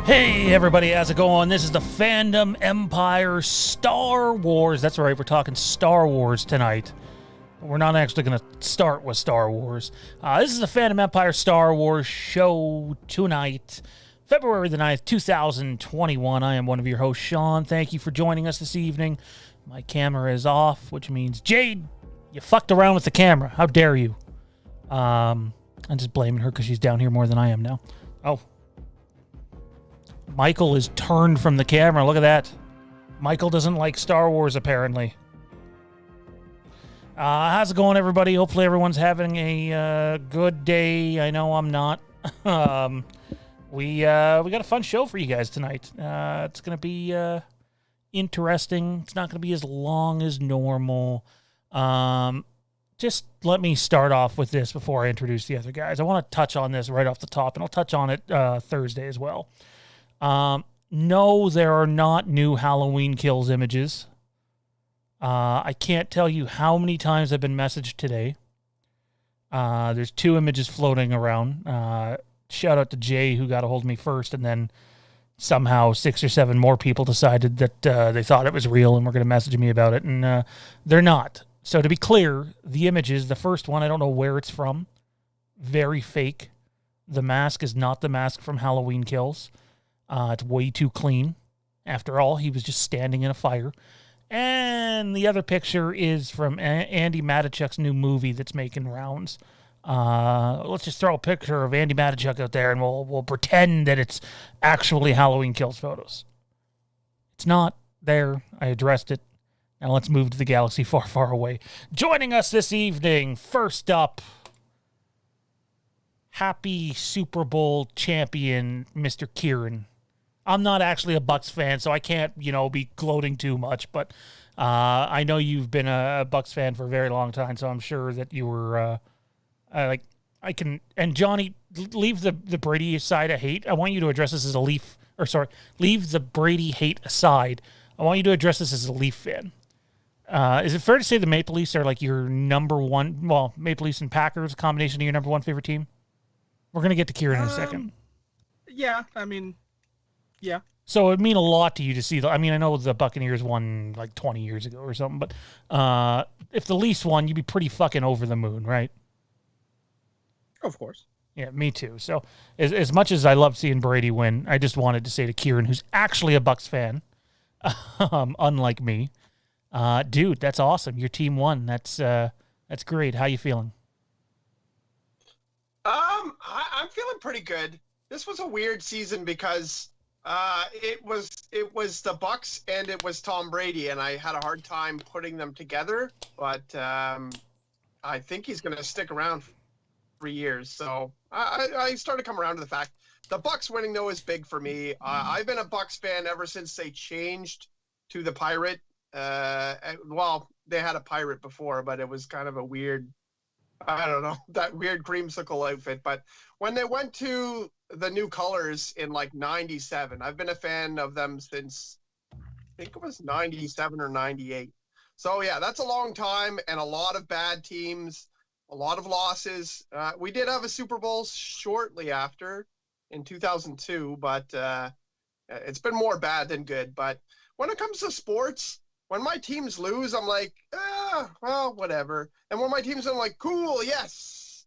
Hey everybody, how's it going? This is the Fandom Empire Star Wars. That's right, we're talking Star Wars tonight. But we're not actually going to start with Star Wars. This is the Fandom Empire Star Wars show tonight, February the 9th, 2021. I am one of your hosts, Sean. Thank you for joining us this evening. My camera is off, which means, Jade, you fucked around with the camera. How dare you? I'm just blaming her because she's down here more than I am now. Oh. Michael is turned from the camera. Look at that. Michael doesn't like Star Wars, apparently. How's it going, everybody? Hopefully everyone's having a good day. I know I'm not. We got a fun show for you guys tonight. It's going to be interesting. It's not going to be as long as normal. Just let me start off with this before I introduce the other guys. I want to touch on this right off the top, and I'll touch on it Thursday as well. No, there are not new Halloween Kills images. I can't tell you how many times I've been messaged today. There's 2 images floating around. Shout out to Jay, who got a hold of me first, and then somehow 6 or 7 more people decided that they thought it was real and were going to message me about it, and they're not. So to be clear, the images, the first one, I don't know where it's from. Very fake. The mask is not the mask from Halloween Kills. It's way too clean. After all, he was just standing in a fire. And the other picture is from Andy Matichuk's new movie that's making rounds. Let's just throw a picture of Andy Matichuk out there, and we'll pretend that it's actually Halloween Kills photos. It's not there. I addressed it. Now let's move to the galaxy far, far away. Joining us this evening, first up, happy Super Bowl champion, Mr. Kieran. I'm not actually a Bucs fan, so I can't, be gloating too much, but I know you've been a Bucs fan for a very long time, so I'm sure that you were, and Johnny, leave the Brady side of hate. I want you to address this as a leave the Brady hate aside. I want you to address this as a Leaf fan. Is it fair to say the Maple Leafs are like your number one, Maple Leafs and Packers, a combination of your number one favorite team? We're going to get to Kieran in a second. Yeah. So it would mean a lot to you to see I know the Buccaneers won like 20 years ago or something, but if the Leafs won, you'd be pretty fucking over the moon, right? Of course. Yeah, me too. So as much as I love seeing Brady win, I just wanted to say to Kieran, who's actually a Bucs fan, unlike me, dude, that's awesome. Your team won. That's great. How you feeling? I'm feeling pretty good. This was a weird season because it was the Bucs and it was Tom Brady, and I had a hard time putting them together. But I think he's going to stick around for 3 years. So I started to come around to the fact the Bucs winning though is big for me. I've been a Bucs fan ever since they changed to the pirate. Well, they had a pirate before, but it was kind of a weird. I don't know, that weird creamsicle outfit. But when they went to the new colors in like 97, I've been a fan of them since I think it was 97 or 98. So yeah, that's a long time and a lot of bad teams, a lot of losses. We did have a Super Bowl shortly after in 2002, but it's been more bad than good. But when it comes to sports, when my teams lose, I'm like, well, whatever. And when my teams win, I'm like, cool, yes.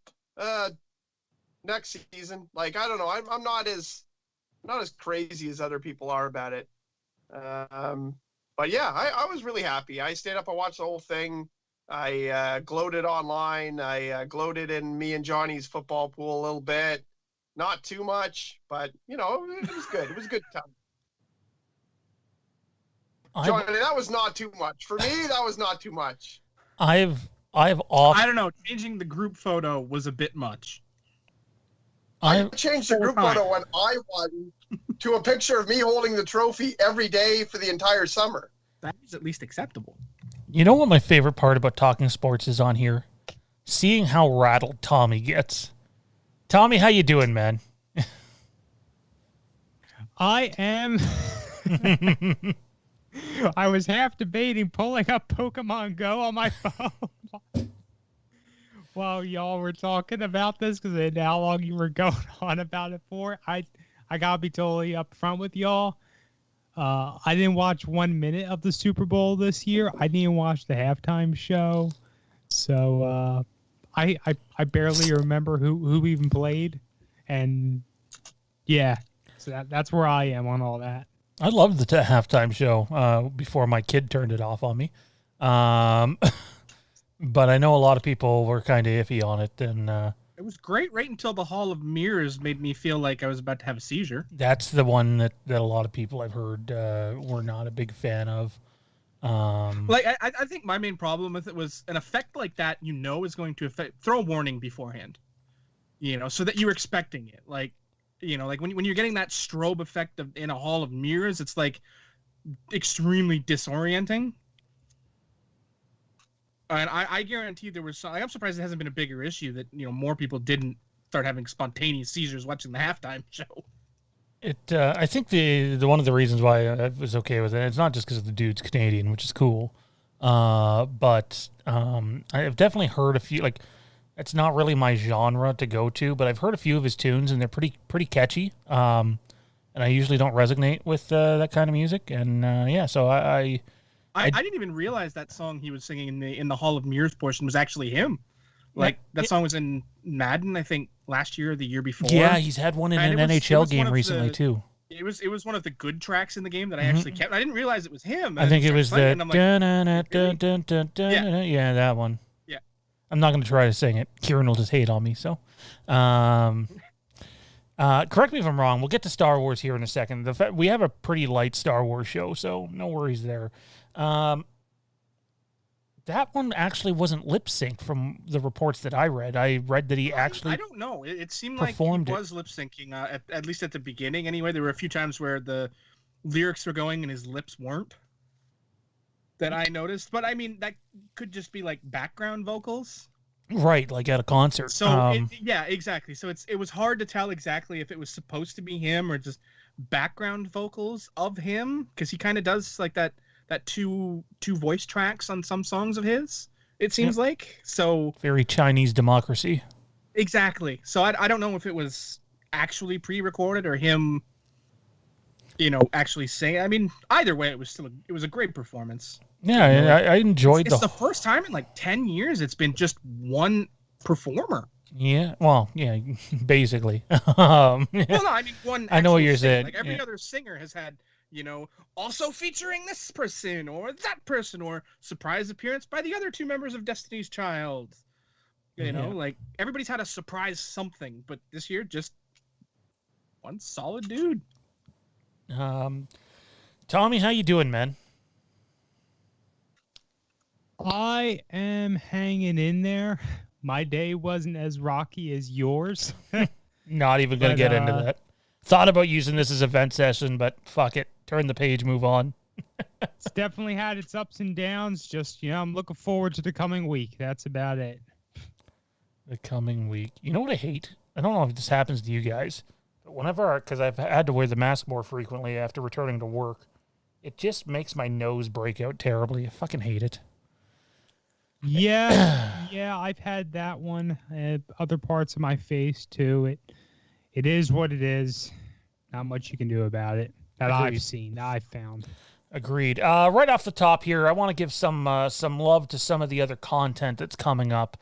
Next season, like, I don't know. I'm not as crazy as other people are about it. But yeah, I was really happy. I stayed up and watched the whole thing. I gloated online. I gloated in me and Johnny's football pool a little bit. Not too much, but, it was good. It was a good time. Johnny, that was not too much. For me, that was not too much. I don't know. Changing the group photo was a bit much. I changed the group photo when I won to a picture of me holding the trophy every day for the entire summer. That is at least acceptable. You know what my favorite part about talking sports is on here? Seeing how rattled Tommy gets. Tommy, how you doing, man? I am... I was half debating pulling up Pokemon Go on my phone while y'all were talking about this because I know how long you were going on about it for. I I gotta be totally upfront with y'all. I didn't watch 1 minute of the Super Bowl this year. I didn't watch the halftime show, so I barely remember who even played, and yeah, so that's where I am on all that. I loved the halftime show before my kid turned it off on me. But I know a lot of people were kind of iffy on it, and it was great right until the Hall of Mirrors made me feel like I was about to have a seizure. That's the one that a lot of people I've heard were not a big fan of. I think my main problem with it was an effect like that, is going to throw a warning beforehand, so that you're expecting it. Like when you're getting that strobe effect in a Hall of Mirrors, it's like extremely disorienting. And I guarantee there was I'm surprised it hasn't been a bigger issue that, more people didn't start having spontaneous seizures watching the halftime show. I think the one of the reasons why I was okay with it, it's not just because the dude's Canadian, which is cool. But I've definitely heard a few, like, it's not really my genre to go to, but I've heard a few of his tunes and they're pretty catchy. And I usually don't resonate with that kind of music. And so I didn't even realize that song he was singing in the Hall of Mirrors portion was actually him. Like that song was in Madden, I think, last year or the year before. Yeah, he's had one in an NHL game recently too. It was one of the good tracks in the game that I actually kept. I didn't realize it was him. I think it was the yeah, that one. Yeah. I'm not going to try to sing it. Kieran will just hate on me. So, correct me if I'm wrong. We'll get to Star Wars here in a second. We have a pretty light Star Wars show, so no worries there. That one actually wasn't lip synced from the reports that I read. I read that he actually. I don't know. It seemed like he was lip syncing, at least at the beginning. Anyway, there were a few times where the lyrics were going and his lips weren't. That I noticed, but I mean that could just be like background vocals. Right, like at a concert. So yeah, exactly. So it was hard to tell exactly if it was supposed to be him or just background vocals of him, because he kind of does like that two voice tracks on some songs of his, it seems like. So very Chinese democracy. Exactly. So I don't know if it was actually pre-recorded or him, actually saying. I mean, either way, it was a great performance. Yeah, I enjoyed it's the first time in like 10 years it's been just one performer. Yeah, well, yeah, basically. Well, no, I mean one. I know what you're saying. Like every other singer has had, also featuring this person or that person or surprise appearance by the other two members of Destiny's Child. Like everybody's had a surprise something, but this year just one solid dude. Tommy, how you doing, man? I am hanging in there. My day wasn't as rocky as yours. Not even going to get into that. Thought about using this as a vent session, but fuck it. Turn the page, move on. It's definitely had its ups and downs. Just, I'm looking forward to the coming week. That's about it. The coming week. You know what I hate? I don't know if this happens to you guys, but because I've had to wear the mask more frequently after returning to work, it just makes my nose break out terribly. I fucking hate it. Yeah, I've had that one. Other parts of my face too. It is what it is. Not much you can do about it. That Agreed. I've seen, that I've found. Agreed. Right off the top here, I want to give some love to some of the other content that's coming up.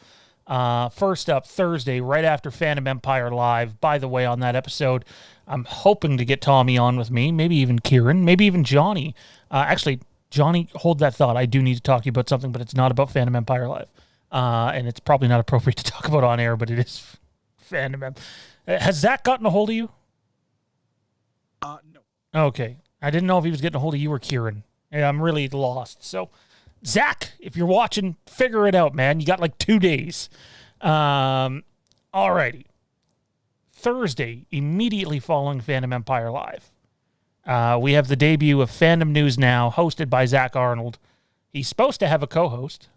First up, Thursday, right after Fandom Empire Live. By the way, on that episode, I'm hoping to get Tommy on with me, maybe even Kieran, maybe even Johnny. Actually, Johnny, hold that thought. I do need to talk to you about something, but it's not about Fandom Empire Live. And it's probably not appropriate to talk about on air, but it is Fandom. Has Zach gotten a hold of you? No. Okay. I didn't know if he was getting a hold of you or Kieran. Yeah, I'm really lost. So, Zach, if you're watching, figure it out, man. You got like 2 days. Alrighty. Thursday, immediately following Fandom Empire Live, we have the debut of Fandom News Now, hosted by Zach Arnold. He's supposed to have a co-host.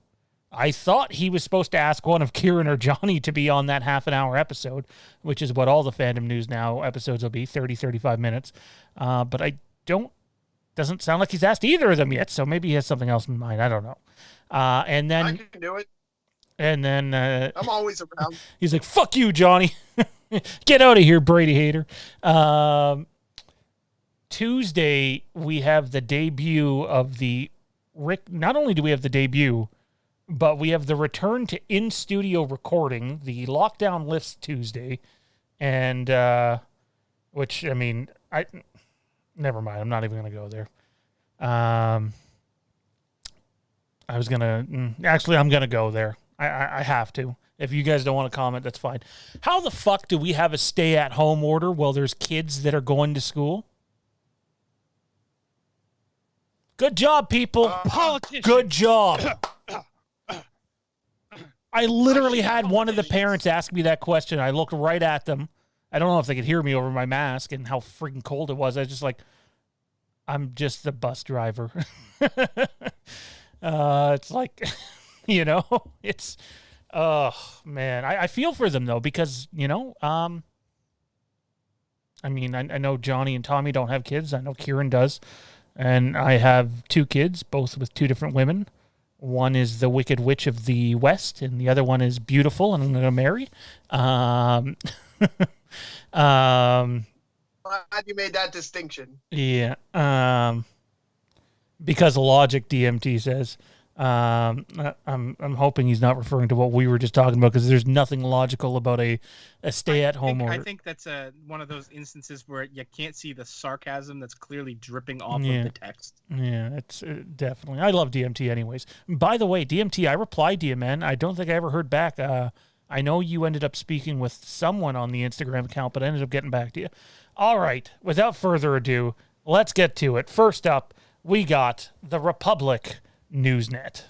I thought he was supposed to ask one of Kieran or Johnny to be on that half-an-hour episode, which is what all the Fandom News Now episodes will be, 30, 35 minutes. But doesn't sound like he's asked either of them yet, so maybe he has something else in mind. I don't know. And then I can do it. And then I'm always around. He's like, "Fuck you, Johnny." Get out of here, Brady hater. Tuesday, we have the debut of the Rick. Not only do we have the debut, but we have the return to in-studio recording. The lockdown lifts Tuesday, and which, I mean, never mind. I'm not even going to go there. I was going to... Actually, I'm going to go there. I have to. If you guys don't want to comment, that's fine. How the fuck do we have a stay-at-home order while there's kids that are going to school? Good job, people. Politicians. Good job. I literally had one of the parents ask me that question. I looked right at them. I don't know if they could hear me over my mask and how freaking cold it was. I was just like, I'm just the bus driver. It's like, you know, it's, oh, man. I feel for them, though, because, you know, I mean, I know Johnny and Tommy don't have kids. I know Kieran does. And I have 2 kids, both with 2 different women. One is the Wicked Witch of the West, and the other one is beautiful, and I'm going to marry. Glad you made that distinction. Yeah. Because logic, DMT says. I'm hoping he's not referring to what we were just talking about, because there's nothing logical about a stay-at-home order. I think that's one of those instances where you can't see the sarcasm that's clearly dripping off of the text. Yeah, it's definitely. I love DMT anyways. By the way, DMT, I replied to you, man. I don't think I ever heard back. I know you ended up speaking with someone on the Instagram account, but I ended up getting back to you. All right, without further ado, let's get to it. First up, we got the Republic Newsnet.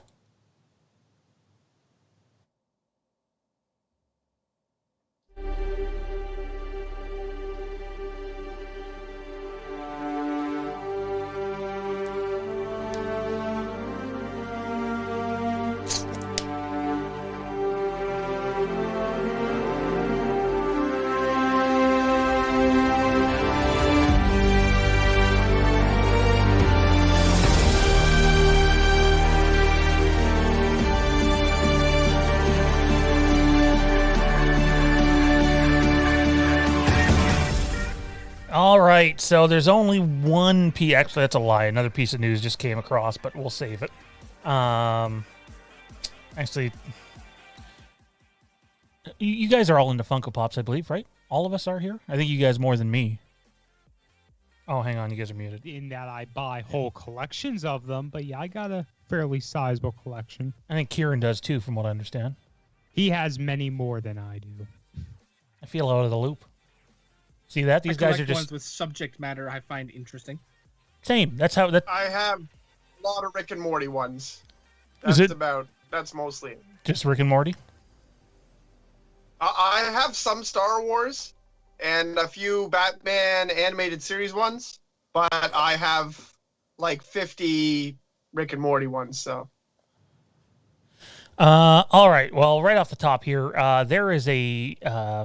All right, so there's only one piece. Actually, that's a lie. Another piece of news just came across, but we'll save it. Actually, you guys are all into Funko Pops, I believe, right? All of us are here? I think you guys more than me. Oh, hang on. You guys are muted. In that I buy whole collections of them, but yeah, I got a fairly sizable collection. I think Kieran does, too, from what I understand. He has many more than I do. I feel out of the loop. See that? These guys are just... ones with subject matter I find interesting. Same. That's how... I have a lot of Rick and Morty ones. That's mostly it. Just Rick and Morty? I have some Star Wars and a few Batman animated series ones, but I have like 50 Rick and Morty ones, so... All right. Well, right off the top here, there is a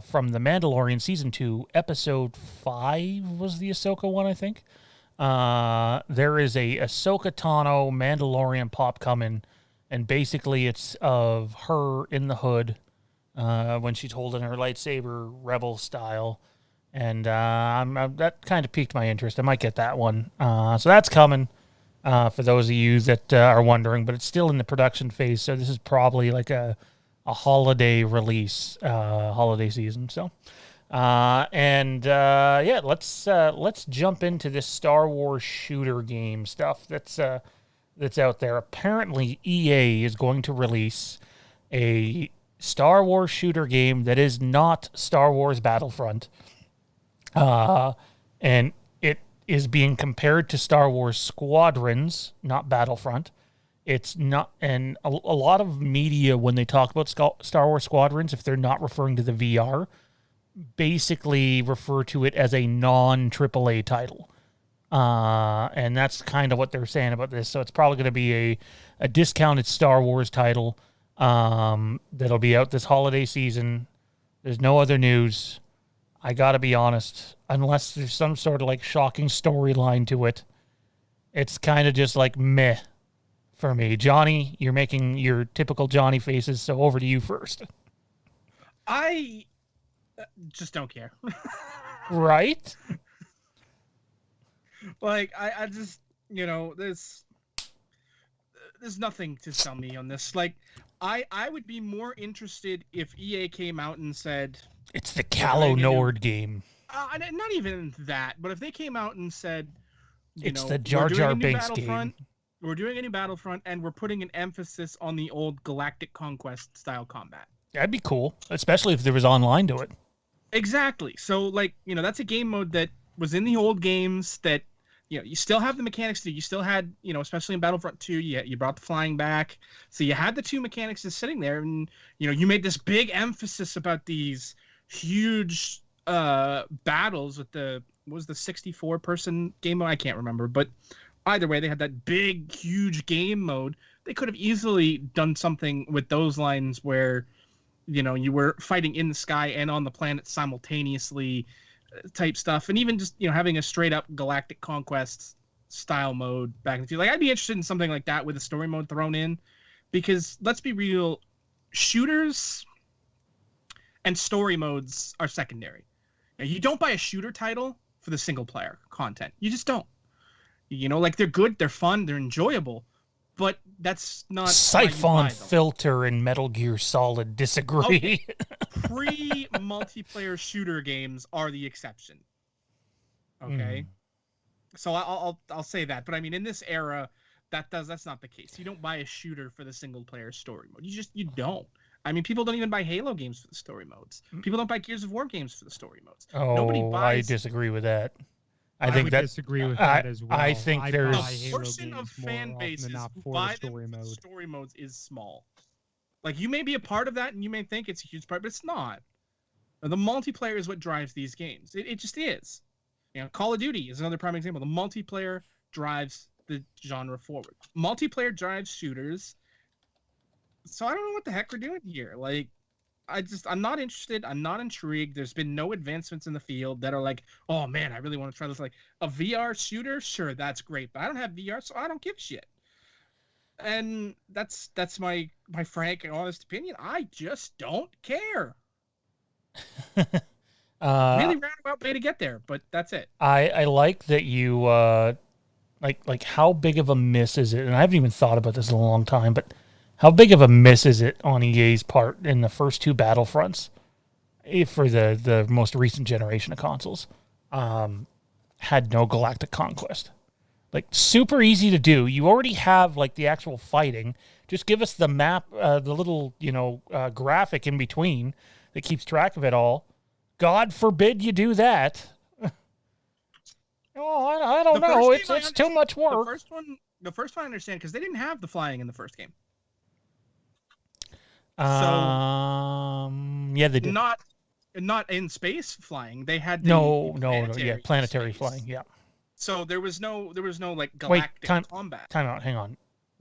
from The Mandalorian Season 2, Episode 5 was the Ahsoka one, I think. There is a Ahsoka Tano Mandalorian pop coming, and basically it's of her in the hood when she's holding her lightsaber rebel style, and that kind of piqued my interest. I might get that one. So that's coming. For those of you that are wondering, but it's still in the production phase, so this is probably like a holiday release, holiday season. So, yeah, let's jump into this Star Wars shooter game stuff that's out there. Apparently, EA is going to release a Star Wars shooter game that is not Star Wars Battlefront, and is being compared to Star Wars Squadrons, not Battlefront. It's not, and a lot of media, when they talk about Star Wars Squadrons, if they're not referring to the VR, basically refer to it as a non-AAA title. And that's kind of what they're saying about this. So it's probably going to be a discounted Star Wars title that'll be out this holiday season. There's no other news. I gotta be honest, unless there's some sort of like shocking storyline to it, it's kind of just like meh for me. Johnny, you're making your typical Johnny faces, so over to you first. I Just don't care. Right? Like I just, there's nothing to sell me on this. Like I would be more interested if EA came out and said it's the Calo Nord game. Not even that, but if they came out and said, it's the Jar Jar Binks game. We're doing a new Battlefront, and we're putting an emphasis on the old Galactic Conquest style combat. That'd be cool, especially if there was online to it. Exactly. So, like, that's a game mode that was in the old games that, you still have the mechanics to. You still had, especially in Battlefront 2, you brought the flying back. So you had the two mechanics just sitting there, and, you made this big emphasis about these huge battles with the 64-person game mode? I can't remember, but either way, they had that big, huge game mode. They could have easily done something with those lines where, you were fighting in the sky and on the planet simultaneously, type stuff, and even just having a straight up Galactic Conquest style mode back in the future. Like, I'd be interested in something like that with a story mode thrown in, because let's be real, shooters and story modes are secondary. You don't buy a shooter title for the single player content. You just don't. Like, they're good, they're fun, they're enjoyable, but that's not. Siphon Filter and Metal Gear Solid disagree. Okay. Pre-multiplayer shooter games are the exception. Okay, so I'll say that, but I mean, in this era, that's not the case. You don't buy a shooter for the single player story mode. You don't. I mean, people don't even buy Halo games for the story modes. People don't buy Gears of War games for the story modes. Nobody buys. I disagree with that. I would disagree with that as well. I think there's a portion of fan bases who buy them for the story modes is small. Like, you may be a part of that, and you may think it's a huge part, but it's not. The multiplayer is what drives these games. It just is. Call of Duty is another prime example. The multiplayer drives the genre forward. Multiplayer drives shooters. So I don't know what the heck we're doing here. Like, I'm not interested. I'm not intrigued. There's been no advancements in the field that are like, oh man, I really want to try this. Like, a VR shooter, sure, that's great, but I don't have VR, so I don't give a shit. And that's my frank and honest opinion. I just don't care. Really roundabout way to get there, but that's it. I like that you like how big of a miss is it? And I haven't even thought about this in a long time, but how big of a miss is it on EA's part in the first two Battlefronts for the most recent generation of consoles? Had no Galactic Conquest. Like, super easy to do. You already have, like, the actual fighting. Just give us the map, the little, graphic in between that keeps track of it all. God forbid you do that. I don't know. It's too much work. The first one I understand, because they didn't have the flying in the first game. Yeah, they did. Not in space flying. They had planetary flying. Yeah. So there was no like galactic combat. Time out. Hang on.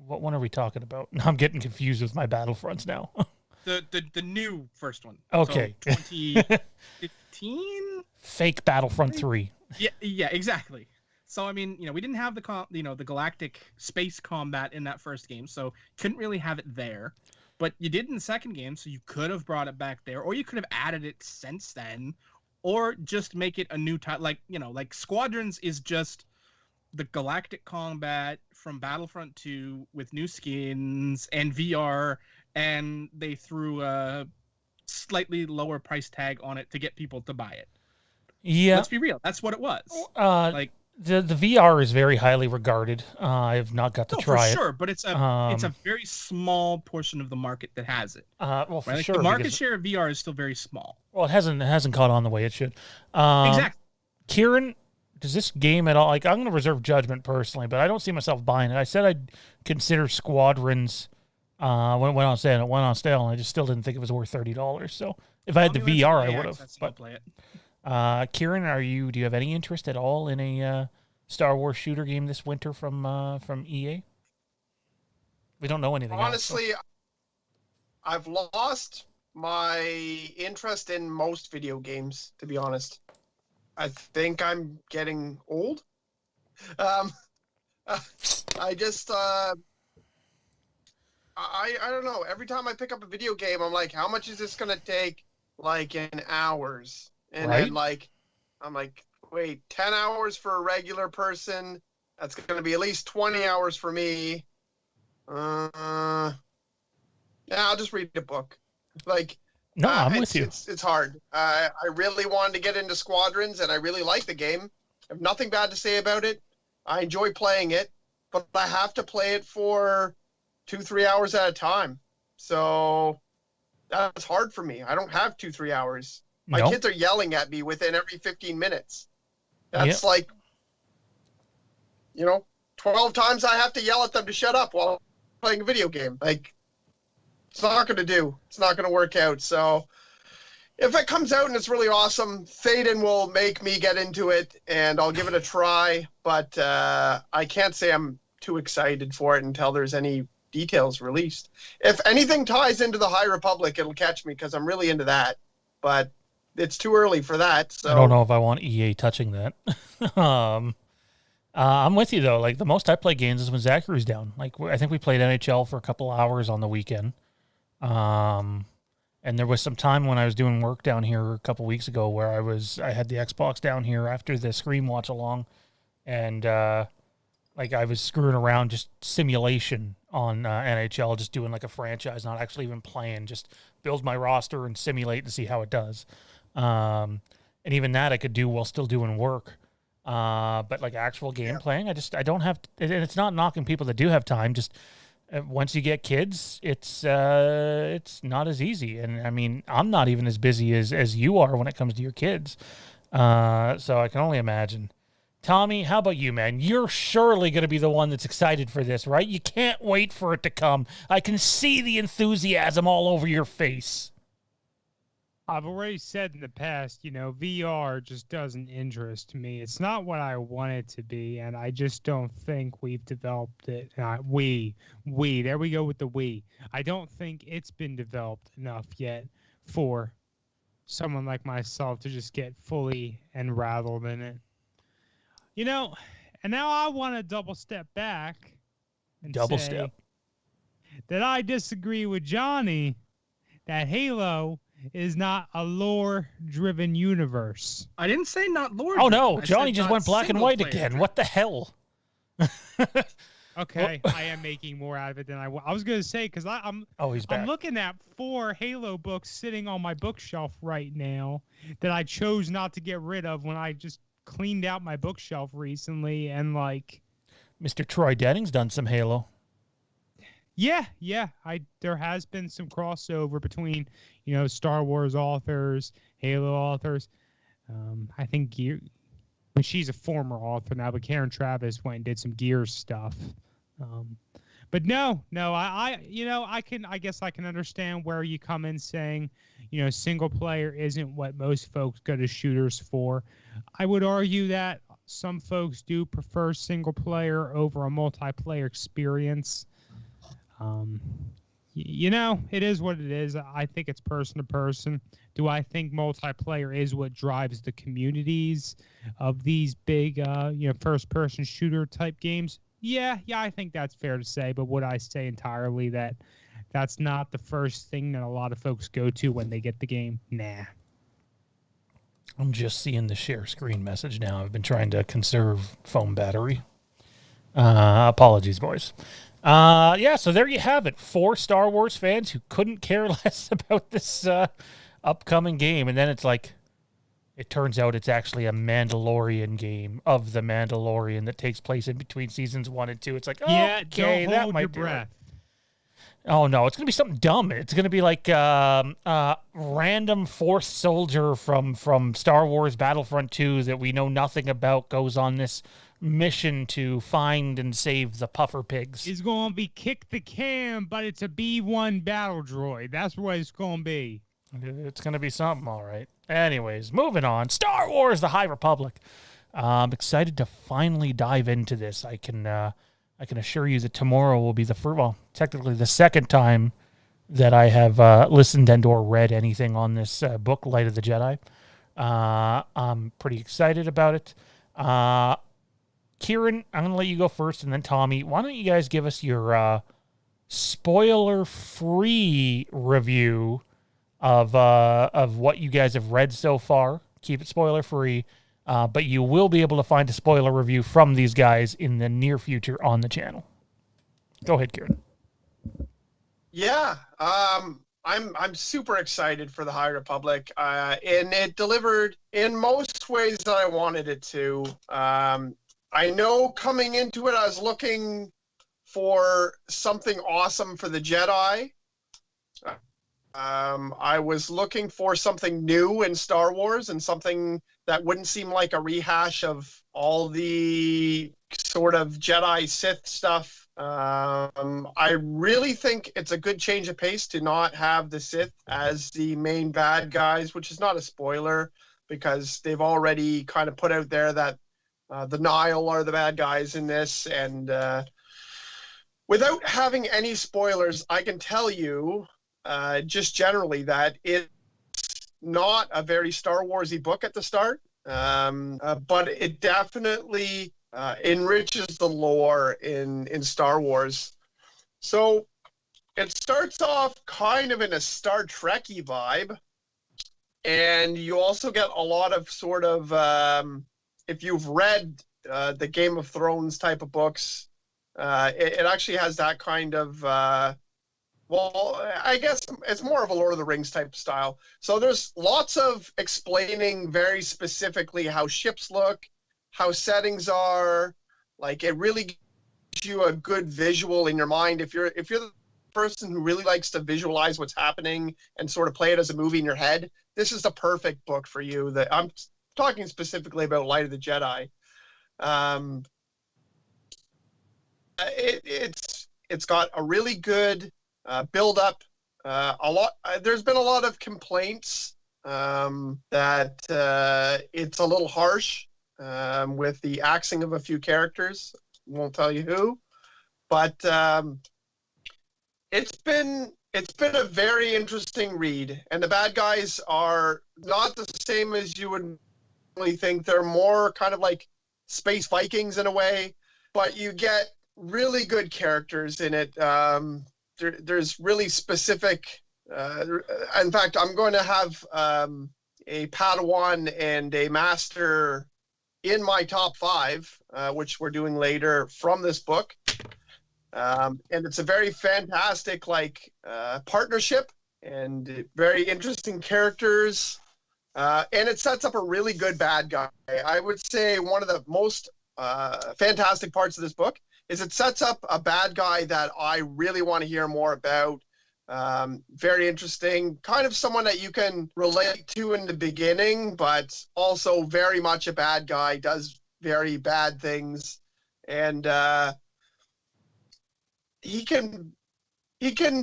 What one are we talking about? I'm getting confused with my Battlefronts now. the new first one. Okay. So 2015. Fake Battlefront 3. Yeah, exactly. So I mean, we didn't have the galactic space combat in that first game, so couldn't really have it there. But you did in the second game, so you could have brought it back there, or you could have added it since then, or just make it a new type. Like, like Squadrons is just the galactic combat from Battlefront 2 with new skins and VR, and they threw a slightly lower price tag on it to get people to buy it. Yeah, let's be real. That's what it was. The VR is very highly regarded. I have not got to try it. For sure, but it's a very small portion of the market that has it. Well, for sure, the market share of VR is still very small. Well, it hasn't caught on the way it should. Exactly. Kieran, does this game at all? Like, I'm going to reserve judgment personally, but I don't see myself buying it. I said I'd consider Squadrons when it went on sale. It went on sale, and I just still didn't think it was worth $30. So if I had the VR, I would have. But play it. Kieran, do you have any interest at all in a Star Wars shooter game this winter from EA? We don't know anything. Honestly, I've lost my interest in most video games, to be honest. I think I'm getting old. I just I don't know. Every time I pick up a video game, I'm like, how much is this going to take? like in hours. And Right. then like, I'm like, wait, 10 hours for a regular person. That's going to be at least 20 hours for me. Yeah, I'll just read a book. Like, No, I'm with you. It's hard. I really wanted to get into Squadrons, and I really like the game. I have nothing bad to say about it. I enjoy playing it, but I have to play it for 2-3 hours at a time. So that's hard for me. I don't have 2-3 hours. My Nope. kids are yelling at me within every 15 minutes. That's like, 12 times I have to yell at them to shut up while playing a video game. Like, it's not going to do. It's not going to work out. So if it comes out and it's really awesome, Fandom will make me get into it, and I'll give it a try. But I can't say I'm too excited for it until there's any details released. If anything ties into the High Republic, it'll catch me because I'm really into that. But it's too early for that. So I don't know if I want EA touching that. I'm with you though. Like the most I play games is when Zachary's down. Like I think we played NHL for a couple hours on the weekend. And there was some time when I was doing work down here a couple weeks ago where I had the Xbox down here after the Scream watch along, and like I was screwing around just simulation on NHL, just doing like a franchise, not actually even playing, just build my roster and simulate and see how it does. And even that I could do while still doing work. But like actual game playing, I don't have, and it's not knocking people that do have time. Just once you get kids, it's not as easy. And I mean, I'm not even as busy as you are when it comes to your kids. So I can only imagine. Tommy, how about you, man? You're surely going to be the one that's excited for this, right? You can't wait for it to come. I can see the enthusiasm all over your face. I've already said in the past, VR just doesn't interest me. It's not what I want it to be, and I just don't think we've developed it. There we go with the we. I don't think it's been developed enough yet for someone like myself to just get fully enraveled in it. And now I want to double step back and say that I disagree with Johnny that Halo is not a lore-driven universe. I didn't say not lore. Oh no, Johnny just went black and white again. What the hell? Okay, I am making more out of it than I was going to say, because he's back. I'm looking at 4 Halo books sitting on my bookshelf right now that I chose not to get rid of when I just cleaned out my bookshelf recently, and like Mr. Troy Denning's done some Halo. Yeah. There has been some crossover between, Star Wars authors, Halo authors. I think she's a former author now, but Karen Travis went and did some Gears stuff. But no, I guess I can understand where you come in saying, single player isn't what most folks go to shooters for. I would argue that some folks do prefer single player over a multiplayer experience. It is what it is. I think it's person to person. Do I think multiplayer is what drives the communities of these big, first-person shooter type games? Yeah, I think that's fair to say. But would I say entirely that that's not the first thing that a lot of folks go to when they get the game? Nah. I'm just seeing the share screen message now. I've been trying to conserve phone battery. Apologies, boys. So there you have it. 4 Star Wars fans who couldn't care less about this upcoming game. And then it's like, it turns out it's actually a Mandalorian game of the Mandalorian that takes place in between seasons 1 and 2. It's like, okay, that might be breath. Oh, no, it's going to be something dumb. It's going to be like random Force soldier from Star Wars Battlefront 2 that we know nothing about goes on this mission to find and save the puffer pigs. It's going to be kick the can, but it's a B-1 battle droid. That's what it's going to be. It's going to be something, all right. Anyways, moving on. Star Wars, The High Republic. I'm excited to finally dive into this. I can assure you that tomorrow will be technically the second time that I have listened and or read anything on this book, Light of the Jedi. I'm pretty excited about it. Kieran, I'm going to let you go first, and then Tommy. Why don't you guys give us your spoiler-free review of what you guys have read so far. Keep it spoiler free, but you will be able to find a spoiler review from these guys in the near future on the channel. Go ahead, Kieran. Yeah, I'm super excited for the High Republic, and it delivered in most ways that I wanted it to. I know coming into it, I was looking for something awesome for the Jedi. I was looking for something new in Star Wars and something that wouldn't seem like a rehash of all the sort of Jedi Sith stuff. I really think it's a good change of pace to not have the Sith as the main bad guys, which is not a spoiler because they've already kind of put out there that the Nihil are the bad guys in this. And without having any spoilers, I can tell you just generally that it's not a very Star Wars-y book at the start, but it definitely enriches the lore in Star Wars. So it starts off kind of in a Star Trek-y vibe, and you also get a lot of sort of, if you've read the Game of Thrones type of books, it actually has that kind of, well, I guess it's more of a Lord of the Rings type style. So there's lots of explaining very specifically how ships look, how settings are. Like, it really gives you a good visual in your mind. If you're the person who really likes to visualize what's happening and sort of play it as a movie in your head, this is the perfect book for you. That I'm talking specifically about Light of the Jedi. It's got a really good build up. There's been a lot of complaints that it's a little harsh with the axing of a few characters. Won't tell you who, but it's been a very interesting read, and the bad guys are not the same as you would really think. They're more kind of like space Vikings in a way, but you get really good characters in it. There's really specific. In fact, I'm going to have a Padawan and a Master in my top 5, which we're doing later from this book. And it's a very fantastic partnership and very interesting characters. And it sets up a really good bad guy. I would say one of the most fantastic parts of this book is it sets up a bad guy that I really want to hear more about. Very interesting, kind of someone that you can relate to in the beginning, but also very much a bad guy, does very bad things. And he can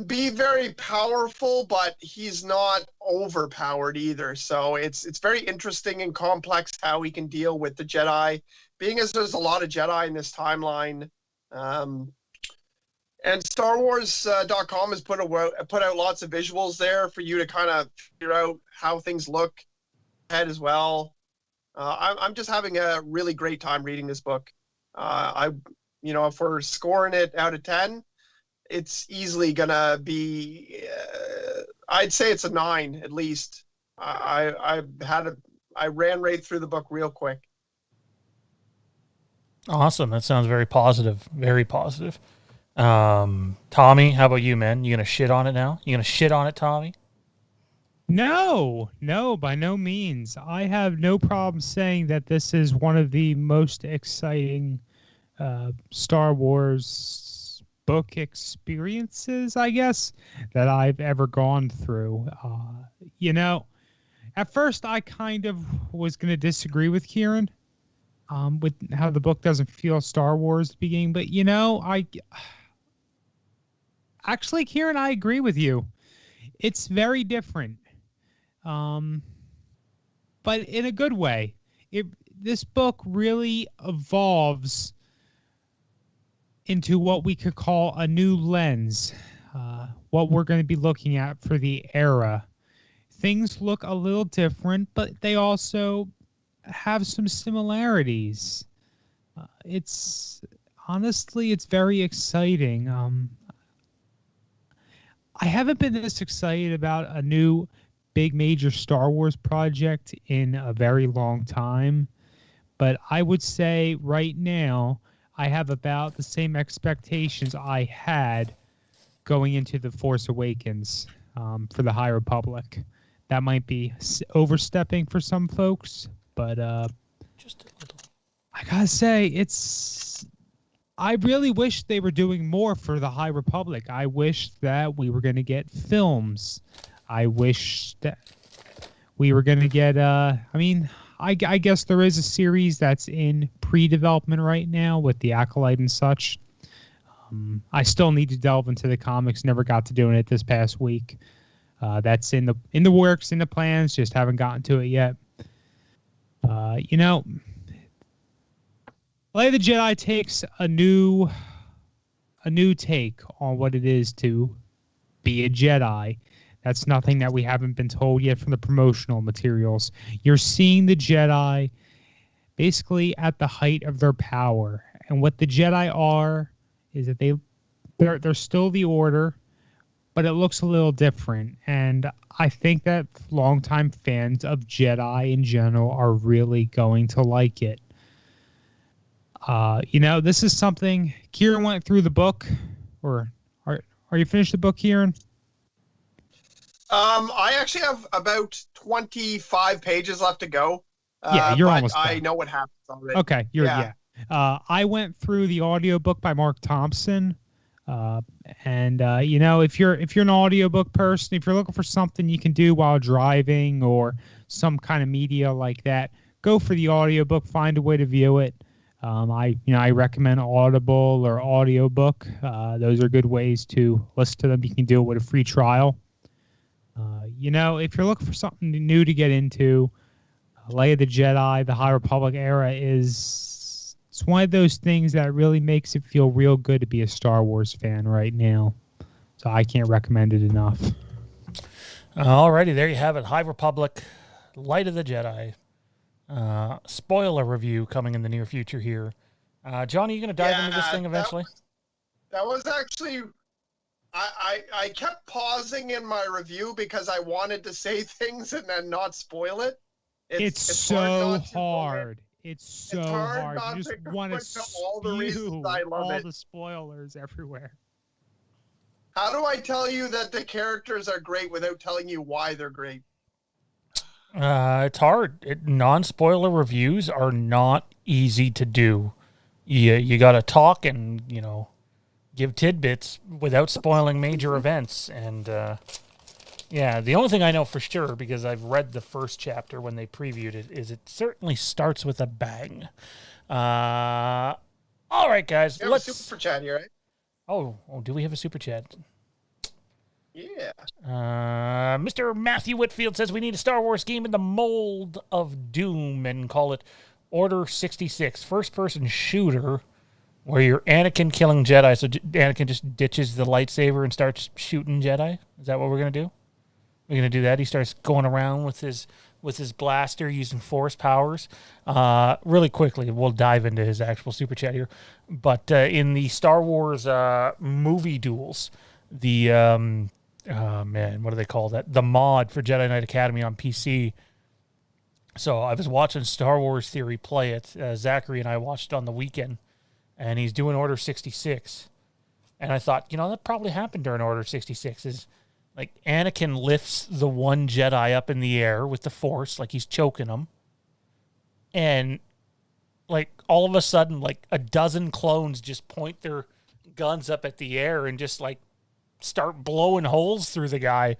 be very powerful, but he's not overpowered either. So it's very interesting and complex how he can deal with the Jedi, being as there's a lot of Jedi in this timeline. And StarWars.com has put out lots of visuals there for you to kind of figure out how things look ahead as well. I'm just having a really great time reading this book. If we're scoring it out of 10, it's easily gonna be. I'd say it's a 9 at least. I ran right through the book real quick. Awesome. That sounds very positive. Very positive. Tommy, how about you, man? You gonna shit on it now? You gonna shit on it, Tommy? No, by no means. I have no problem saying that this is one of the most exciting Star Wars book experiences, I guess, that I've ever gone through. At first I kind of was going to disagree with Kieran with how the book doesn't feel Star Wars at the beginning, but actually, Kieran, I agree with you. It's very different, but in a good way. This book really evolves into what we could call a new lens, what we're going to be looking at for the era. Things look a little different, but they also have some similarities. It's very exciting. I haven't been this excited about a new big major Star Wars project in a very long time. But I would say right now I have about the same expectations I had going into The Force Awakens for the High Republic. That might be overstepping for some folks, but Just a little. I gotta say, I really wish they were doing more for the High Republic. I wish that we were going to get films. I wish that we were going to get, I guess there is a series that's in pre-development right now with the Acolyte and such. I still need to delve into the comics. Never got to doing it this past week. That's in the works, in the plans. Just haven't gotten to it yet. Light of the Jedi takes a new take on what it is to be a Jedi. That's nothing that we haven't been told yet from the promotional materials. You're seeing the Jedi basically at the height of their power. And what the Jedi are is that they're still the Order, but it looks a little different. And I think that longtime fans of Jedi in general are really going to like it. This is something Kieran went through the book, or are you finished the book, Kieran? I actually have about 25 pages left to go. Yeah, you're almost done. I know what happens already. Okay, I went through the audiobook by Mark Thompson. If you're an audiobook person, if you're looking for something you can do while driving or some kind of media like that, go for the audiobook, find a way to view it. I recommend Audible or audiobook. Those are good ways to listen to them. You can do it with a free trial. If you're looking for something new to get into, Light of the Jedi, the High Republic era it's one of those things that really makes it feel real good to be a Star Wars fan right now. So I can't recommend it enough. Alrighty, there you have it. High Republic, Light of the Jedi. Spoiler review coming in the near future here. John, are you going to dive into this thing eventually? That was actually... I kept pausing in my review because I wanted to say things and then not spoil it. It's so hard. It's so hard. You just want to spew all the spoilers everywhere. How do I tell you that the characters are great without telling you why they're great? It's hard. Non-spoiler reviews are not easy to do. You got to talk and, give tidbits without spoiling major events. And, the only thing I know for sure, because I've read the first chapter when they previewed it, is it certainly starts with a bang. All right, guys. Let's super chat here, right? Oh, do we have a super chat? Yeah. Mr. Matthew Whitfield says we need a Star Wars game in the mold of Doom and call it Order 66. First-person shooter where you're Anakin killing Jedi, so Anakin just ditches the lightsaber and starts shooting Jedi. Is that what we're going to do? We're going to do that? He starts going around with his blaster using force powers. Really quickly, we'll dive into his actual super chat here. But in the Star Wars movie duels, the... what do they call that? The mod for Jedi Knight Academy on PC. So I was watching Star Wars Theory play it. Zachary and I watched it on the weekend, and he's doing Order 66. And I thought, that probably happened during Order 66. Is like Anakin lifts the one Jedi up in the air with the Force, like he's choking him, and like all of a sudden, like a dozen clones just point their guns up at the air and just like start blowing holes through the guy.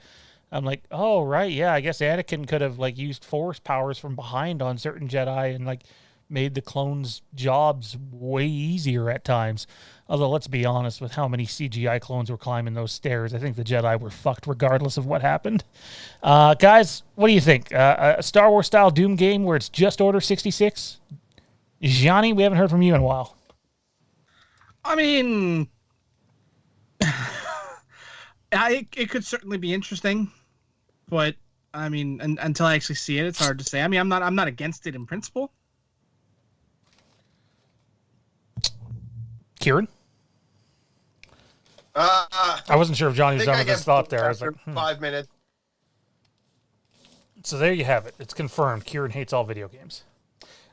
I'm like, oh, right, yeah, I guess Anakin could have like used force powers from behind on certain Jedi and like made the clones' jobs way easier at times. Although, let's be honest, with how many CGI clones were climbing those stairs, I think the Jedi were fucked regardless of what happened. Guys, what do you think? A Star Wars-style Doom game where it's just Order 66? Johnny, we haven't heard from you in a while. I mean... it could certainly be interesting, but I mean, until I actually see it, it's hard to say. I mean, I'm not against it in principle. Kieran, I wasn't sure if Johnny was done with his thought there. I was like, 5 minutes. So there you have it. It's confirmed. Kieran hates all video games.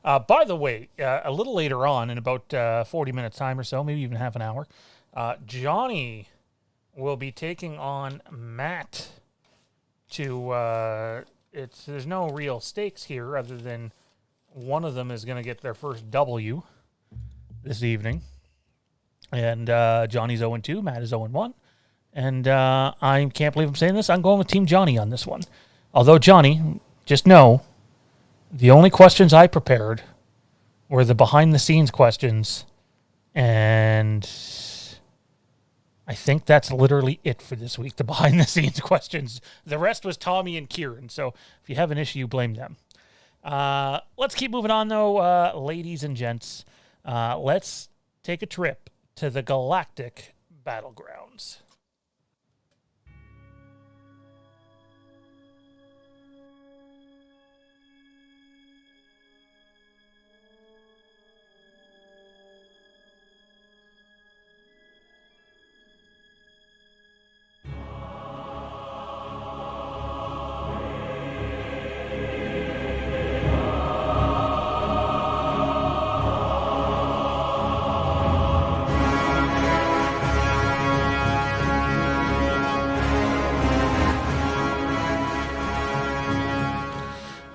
By the way, a little later on, in about 40 minutes time or so, maybe even half an hour, Johnny will be taking on Matt to... there's no real stakes here other than one of them is going to get their first W this evening. And Johnny's 0-2, Matt is 0-1. And I can't believe I'm saying this. I'm going with Team Johnny on this one. Although, Johnny, just know, the only questions I prepared were the behind-the-scenes questions, and I think that's literally it for this week, the behind-the-scenes questions. The rest was Tommy and Kieran, so if you have an issue, blame them. Let's keep moving on, though, ladies and gents. Let's take a trip to the Galactic Battlegrounds.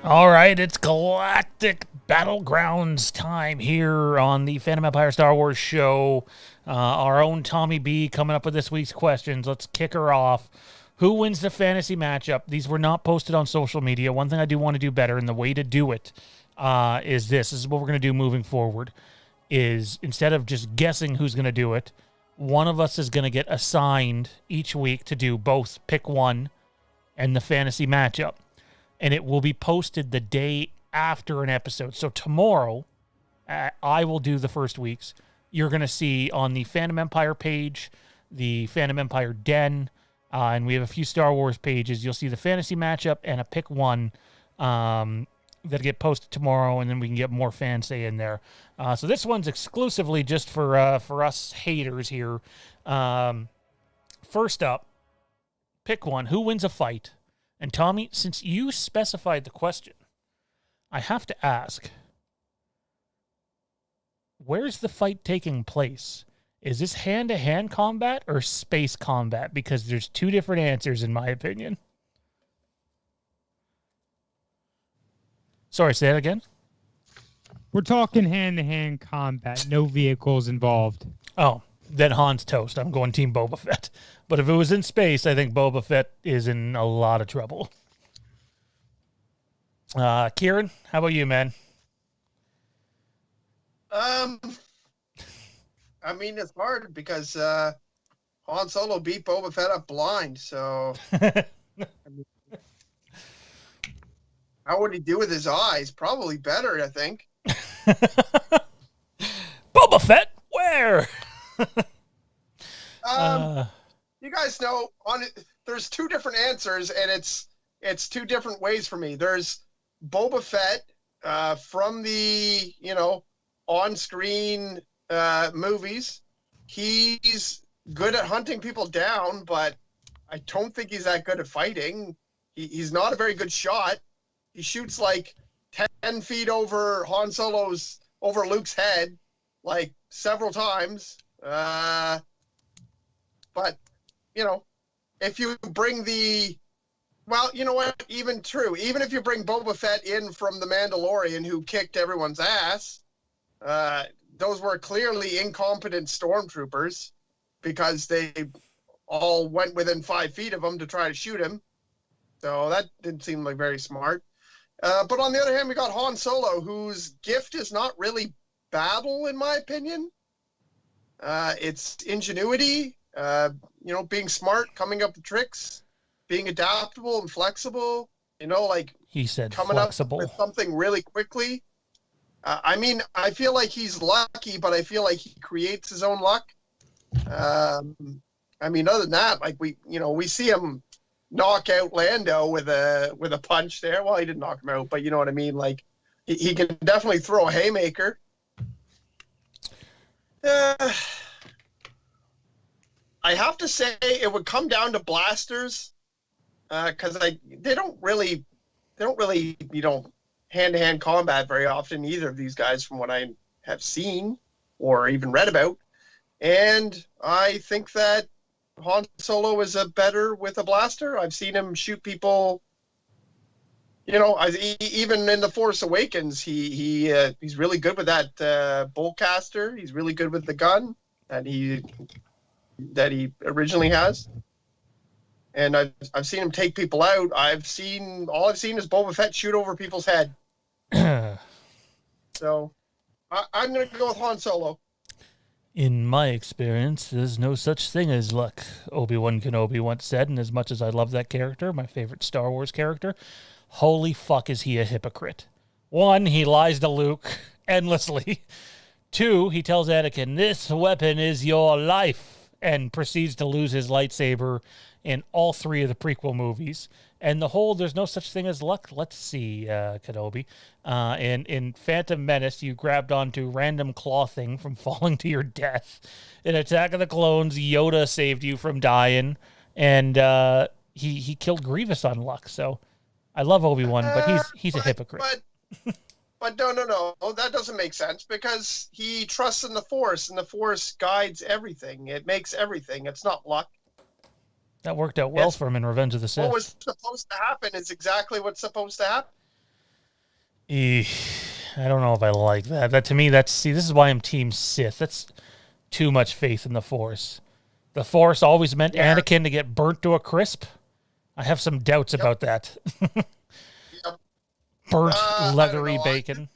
All right, it's Galactic Battlegrounds time here on the Phantom Empire Star Wars show. Our own Tommy B coming up with this week's questions. Let's kick her off. Who wins the fantasy matchup? These were not posted on social media. One thing I do want to do better, and the way to do it is this. This is what we're going to do moving forward, is instead of just guessing who's going to do it, one of us is going to get assigned each week to do both pick one and the fantasy matchup. And it will be posted the day after an episode. So tomorrow, I will do the first week's. You're going to see on the Phantom Empire page, the Phantom Empire Den, and we have a few Star Wars pages. You'll see the fantasy matchup and a pick one that'll get posted tomorrow, and then we can get more fan say in there. So this one's exclusively just for us haters here. First up, pick one. Who wins a fight? And Tommy, since you specified the question, I have to ask, where's the fight taking place? Is this hand-to-hand combat or space combat? Because there's two different answers, in my opinion. Sorry, say that again? We're talking hand-to-hand combat, no vehicles involved. Oh, then Han's toast. I'm going Team Boba Fett. But if it was in space, I think Boba Fett is in a lot of trouble. Kieran, how about you, man? I mean, it's hard because Han Solo beat Boba Fett up blind, so... I mean, how would he do with his eyes? Probably better, I think. Boba Fett, where? You guys know there's two different answers, and it's two different ways for me. There's Boba Fett from the on-screen movies. He's good at hunting people down, but I don't think he's that good at fighting. He's not a very good shot. He shoots like 10 feet over over Luke's head, like several times. But if you bring even if you bring Boba Fett in from The Mandalorian, who kicked everyone's ass, those were clearly incompetent stormtroopers because they all went within 5 feet of him to try to shoot him. So that didn't seem like very smart. But on the other hand, we got Han Solo, whose gift is not really battle, in my opinion. It's ingenuity, being smart, coming up with tricks, being adaptable and flexible, he said coming flexible. up with something really quickly. I feel like he's lucky, but I feel like he creates his own luck. Other than that, we see him knock out Lando with a punch there. Well, he didn't knock him out, but you know what I mean? Like, he can definitely throw a haymaker. I have to say it would come down to blasters, because they don't really don't really, hand-to-hand combat very often, either of these guys, from what I have seen or even read about. And I think that Han Solo is better with a blaster. I've seen him shoot people. Even in The Force Awakens, he's really good with that boltcaster. He's really good with the gun that he originally has. And I've seen him take people out. All I've seen is Boba Fett shoot over people's head. So I'm going to go with Han Solo. In my experience, there's no such thing as luck, Obi-Wan Kenobi once said, and as much as I love that character, my favorite Star Wars character, holy fuck is he a hypocrite. 1, he lies to Luke endlessly. 2, he tells Anakin, this weapon is your life, and proceeds to lose his lightsaber in all 3 of the prequel movies. And the whole, there's no such thing as luck. Let's see, Kenobi. In Phantom Menace, you grabbed onto random clothing from falling to your death. In Attack of the Clones, Yoda saved you from dying. And he killed Grievous on luck. So I love Obi-Wan, but he's a hypocrite. But no. That doesn't make sense, because he trusts in the Force, and the Force guides everything. It makes everything. It's not luck. That worked out well for him in Revenge of the Sith. What was supposed to happen is exactly what's supposed to happen. I don't know if I like that. To me, this is why I'm Team Sith. That's too much faith in the Force. The Force always meant Anakin to get burnt to a crisp. I have some doubts about that. Burnt, leathery bacon.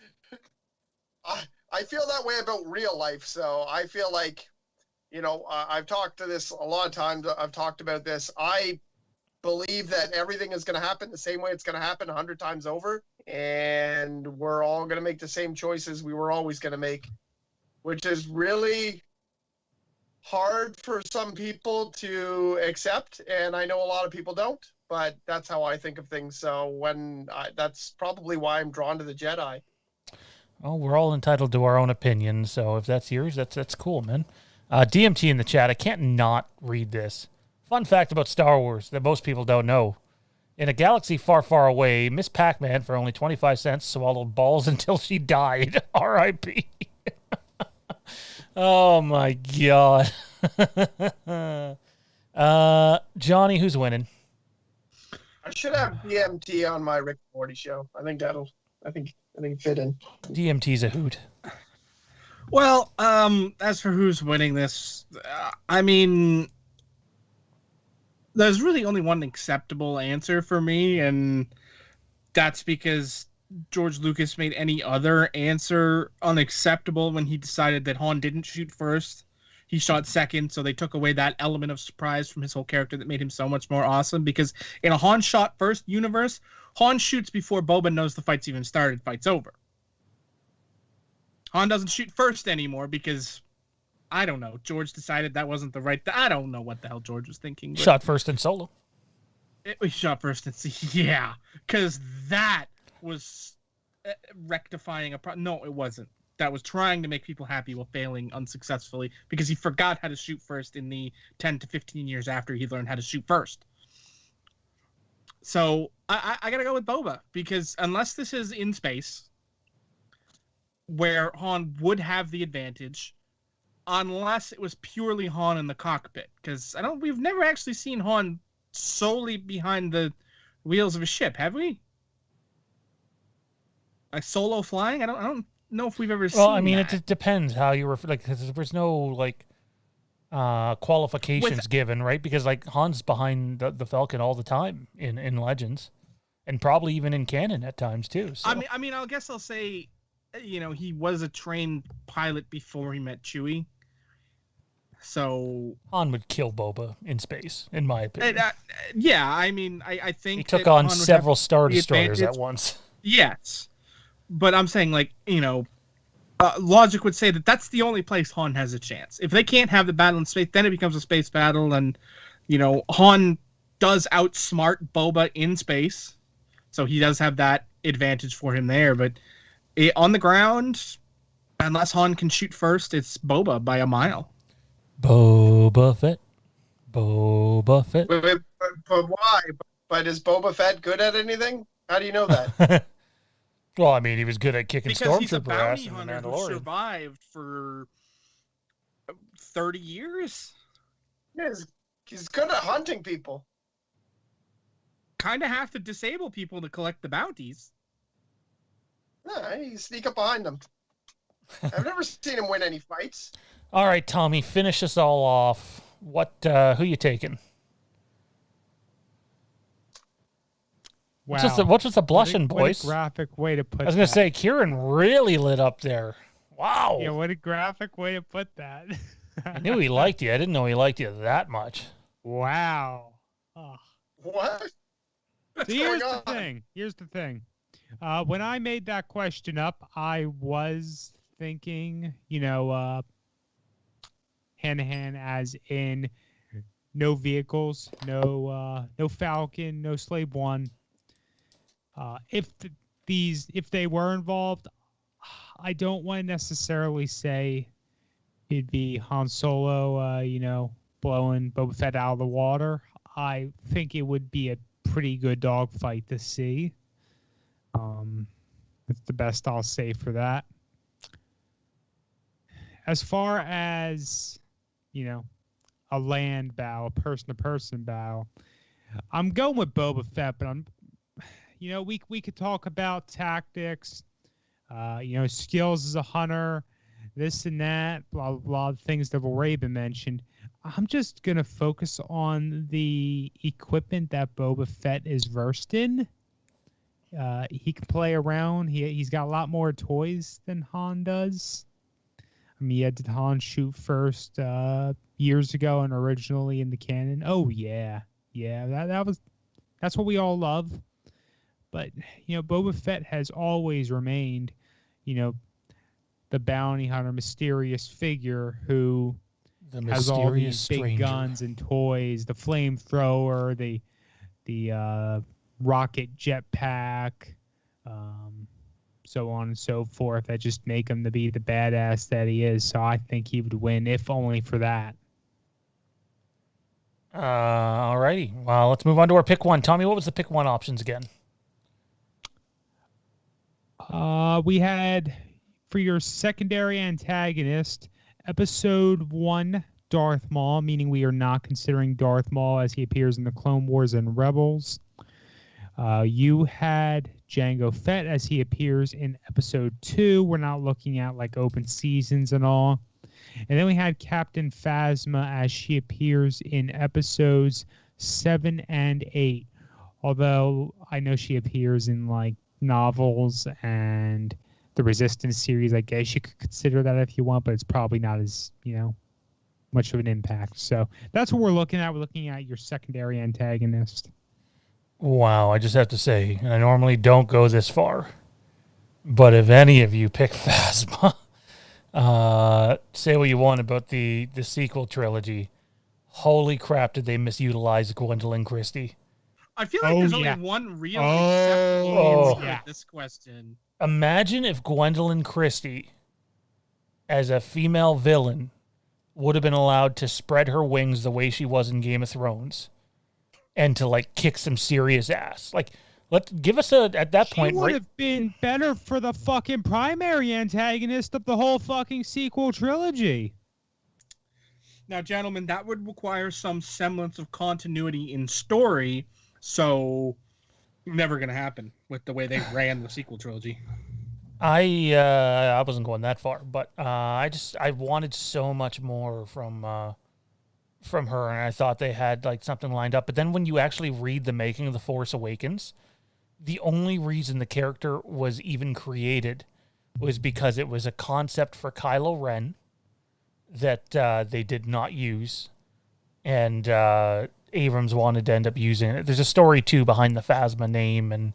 I feel that way about real life, so I feel like, I've talked to this a lot of times. I've talked about this. I believe that everything is going to happen the same way it's going to happen 100 times over, and we're all going to make the same choices we were always going to make, which is really hard for some people to accept, and I know a lot of people don't, but that's how I think of things. So that's probably why I'm drawn to the Jedi. Oh, we're all entitled to our own opinion, so if that's yours, that's cool, man. DMT in the chat, I can't not read this. Fun fact about Star Wars that most people don't know. In a galaxy far, far away, Miss Pac-Man, for only 25 cents, swallowed balls until she died. R.I.P. Oh, my God. Johnny, who's winning? I should have DMT on my Rick and Morty show. I think fit in. DMT's a hoot. Well, as for who's winning this, there's really only one acceptable answer for me, and that's because George Lucas made any other answer unacceptable when he decided that Han didn't shoot first. He shot second, so they took away that element of surprise from his whole character that made him so much more awesome, because in a Han shot first universe, Han shoots before Boba knows the fight's even started, fight's over. Han doesn't shoot first anymore because, I don't know, George decided that wasn't the right... I don't know what the hell George was thinking. Shot first in Solo. We shot first in... Yeah, because that was rectifying a problem. No, it wasn't. That was trying to make people happy while failing unsuccessfully, because he forgot how to shoot first in the 10 to 15 years after he learned how to shoot first. So, I gotta go with Boba, because unless this is in space, where Han would have the advantage, unless it was purely Han in the cockpit, because we've never actually seen Han solely behind the wheels of a ship, have we? Like solo flying? I don't know if we've ever seen. Well, I mean, it depends how you refer. Like, cause there's no qualifications given, right? Because Han's behind the Falcon all the time in Legends, and probably even in canon at times too. So. I mean, I guess I'll say, he was a trained pilot before he met Chewie. So Han would kill Boba in space, in my opinion. I think he took on several Star Destroyers at once. Yes, but I'm saying, logic would say that that's the only place Han has a chance. If they can't have the battle in space, then it becomes a space battle, and Han does outsmart Boba in space, so he does have that advantage for him there. But on the ground, unless Han can shoot first, it's Boba by a mile. Boba Fett. But why? But is Boba Fett good at anything? How do you know that? Well, I mean, he was good at kicking Because he's a stormtrooper ass bounty in The hunter who Mandalorian. survived for 30 years. He's good at hunting people. Kind of have to disable people to collect the bounties. Nah, you sneak up behind them. I've never seen him win any fights. All right, Tommy, finish us all off. Who you taking? Wow. What's with the blushing, what boys? a graphic way to put I was going to that. say, Kieran really lit up there. Wow. Yeah, what a graphic way to put that. I knew he liked you. I didn't know he liked you that much. Wow. What? So here's the thing. When I made that question up, I was thinking, hand-to-hand as in no vehicles, no Falcon, no Slave One. If they were involved, I don't want to necessarily say it'd be Han Solo, blowing Boba Fett out of the water. I think it would be a pretty good dogfight to see. That's the best I'll say for that. As far as, a land battle, a person-to-person battle, I'm going with Boba Fett, but we could talk about tactics, skills as a hunter, this and that, blah, blah, blah, things that have already been mentioned. I'm just going to focus on the equipment that Boba Fett is versed in. He can play around. He's got a lot more toys than Han does. I mean, did Han shoot first years ago and originally in the canon? Oh, yeah. Yeah, that's what we all love. But, Boba Fett has always remained, the bounty hunter, mysterious figure who has all these big guns and toys, the flamethrower, the rocket jetpack, so on and so forth, that just make him to be the badass that he is. So I think he would win, if only for that. Alrighty. Well, let's move on to our pick one. Tommy, what was the pick one options again? We had, for your secondary antagonist, episode 1, Darth Maul, meaning we are not considering Darth Maul as he appears in the Clone Wars and Rebels. You had Jango Fett as he appears in episode 2. We're not looking at like open seasons and all. And then we had Captain Phasma as she appears in episodes 7 and 8. Although I know she appears in like novels and the Resistance series. I guess you could consider that if you want, but it's probably not as, much of an impact. So that's what we're looking at. We're looking at your secondary antagonist. Wow, I just have to say, I normally don't go this far, but if any of you pick Phasma, say what you want about the sequel trilogy. Holy crap, did they misutilize Gwendolyn Christie? I feel like there's only one real acceptable answer to this question. Imagine if Gwendolyn Christie, as a female villain, would have been allowed to spread her wings the way she was in Game of Thrones and to, like, kick some serious ass. Like, give us at that point. She would have been better for the fucking primary antagonist of the whole fucking sequel trilogy. Now, gentlemen, that would require some semblance of continuity in story, so never going to happen with the way they ran the sequel trilogy. I wasn't going that far, but I wanted so much more from her, and I thought they had like something lined up. But then when you actually read the making of The Force Awakens, the only reason the character was even created was because it was a concept for Kylo Ren that they did not use, and Abrams wanted to end up using it. There's a story too behind the Phasma name and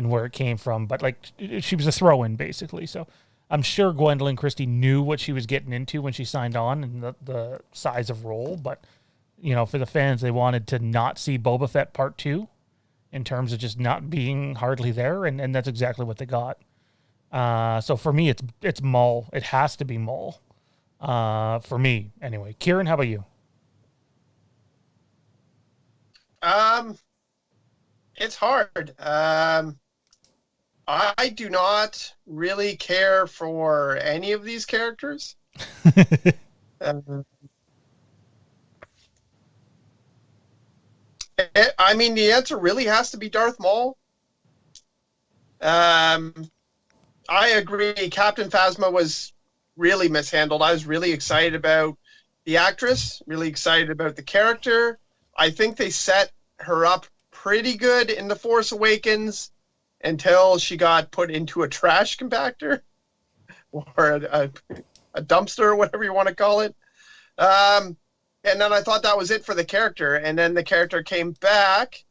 where it came from, but like she was a throw-in basically. So I'm sure Gwendolyn Christie knew what she was getting into when she signed on and the size of role, but for the fans, they wanted to not see Boba Fett Part 2 in terms of just not being hardly there, and that's exactly what they got. So for me, it's Maul. It has to be Maul. For me, anyway. Kieran, how about you? It's hard. I do not really care for any of these characters. I mean, the answer really has to be Darth Maul. I agree. Captain Phasma was really mishandled. I was really excited about the actress, really excited about the character. I think they set her up pretty good in The Force Awakens until she got put into a trash compactor or a dumpster or whatever you want to call it. And then I thought that was it for the character. And then the character came back,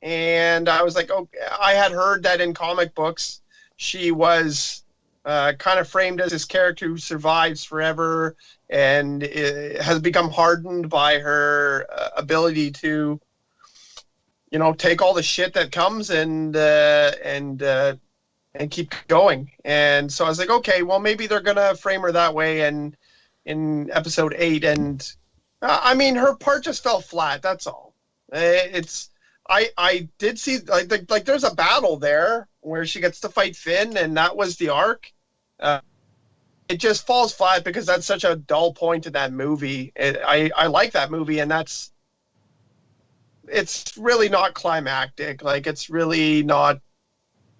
and I was like, oh, I had heard that in comic books she was kind of framed as this character who survives forever and has become hardened by her ability to, you know, take all the shit that comes and keep going. And so I was like, okay, well, maybe they're gonna frame her that way. And in episode 8, and I mean, her part just fell flat. That's all. I did see like there's a battle there where she gets to fight Finn, and that was the arc. It just falls flat because that's such a dull point in that movie. I like that movie, and it's really not climactic. Like, it's really not.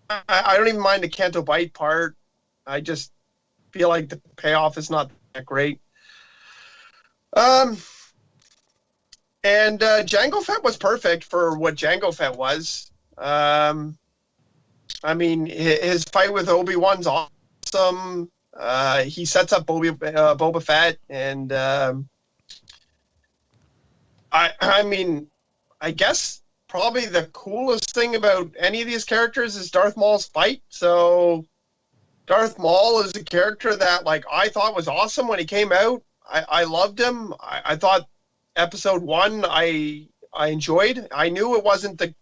I don't even mind the Canto Bite part. I just feel like the payoff is not that great. And Jango Fett was perfect for what Jango Fett was. I mean, his fight with Obi-Wan's awesome. He sets up Boba Fett, and I mean, I guess probably the coolest thing about any of these characters is Darth Maul's fight. So Darth Maul is a character that, like, I thought was awesome when he came out. I loved him. I thought episode 1 I enjoyed. I knew it wasn't the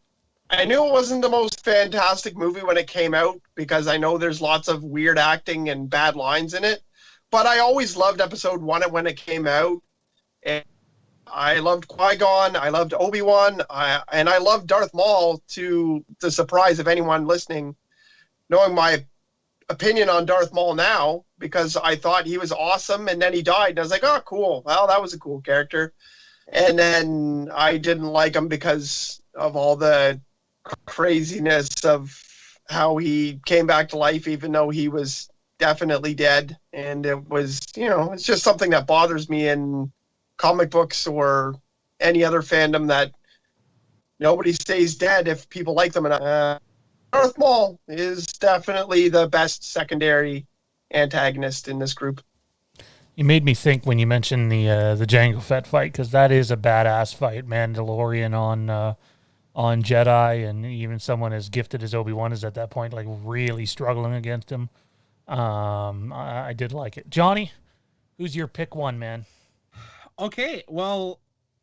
most fantastic movie when it came out, because I know there's lots of weird acting and bad lines in it. But I always loved episode 1 when it came out. And I loved Qui-Gon, I loved Obi-Wan, and I loved Darth Maul, to the surprise of anyone listening, knowing my opinion on Darth Maul now, because I thought he was awesome, and then he died, and I was like, oh, cool. Well, that was a cool character. And then I didn't like him because of all the craziness of how he came back to life, even though he was definitely dead. And it was, you know, it's just something that bothers me in comic books or any other fandom, that nobody stays dead if people like them. And Darth Maul is definitely the best secondary antagonist in this group. You made me think when you mentioned the Jango Fett fight, because that is a badass fight. Mandalorian on Jedi, and even someone as gifted as Obi-Wan is at that point, like, really struggling against him. I did like it. Johnny, who's your pick one, man? Okay, well,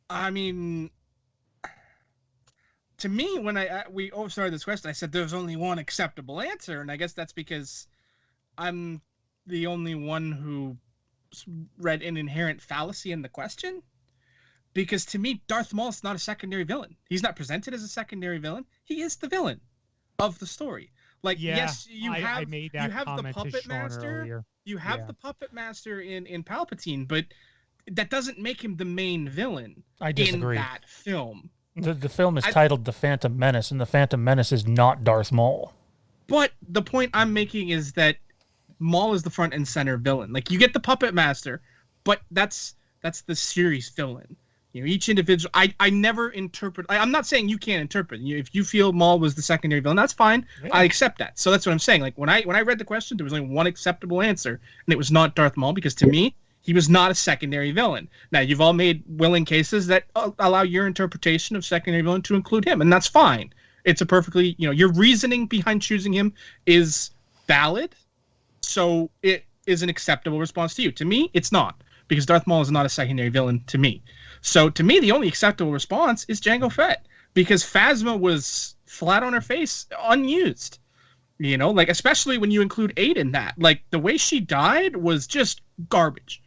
I mean, to me, when we started this question, I said there's only one acceptable answer, and I guess that's because I'm the only one who read an inherent fallacy in the question. Because to me, Darth Maul is not a secondary villain. He's not presented as a secondary villain. He is the villain of the story. Like, yeah, yes, you have the puppet master. Earlier. You have the puppet master in Palpatine, but that doesn't make him the main villain. I disagree. In that film. The film is titled The Phantom Menace, and the Phantom Menace is not Darth Maul. But the point I'm making is that Maul is the front and center villain. Like, you get the puppet master, but that's the series villain. You know, each individual. I never interpret. I'm not saying you can't interpret. If you feel Maul was the secondary villain, that's fine. Yeah. I accept that. So that's what I'm saying. Like, when I read the question, there was only one acceptable answer, and it was not Darth Maul, because to me, he was not a secondary villain. Now, you've all made willing cases that allow your interpretation of secondary villain to include him, and that's fine. It's a perfectly, your reasoning behind choosing him is valid, so it is an acceptable response to you. To me, it's not, because Darth Maul is not a secondary villain to me. So to me, the only acceptable response is Jango Fett, because Phasma was flat on her face, unused. Like, especially when you include 8 in that. Like, the way she died was just garbage.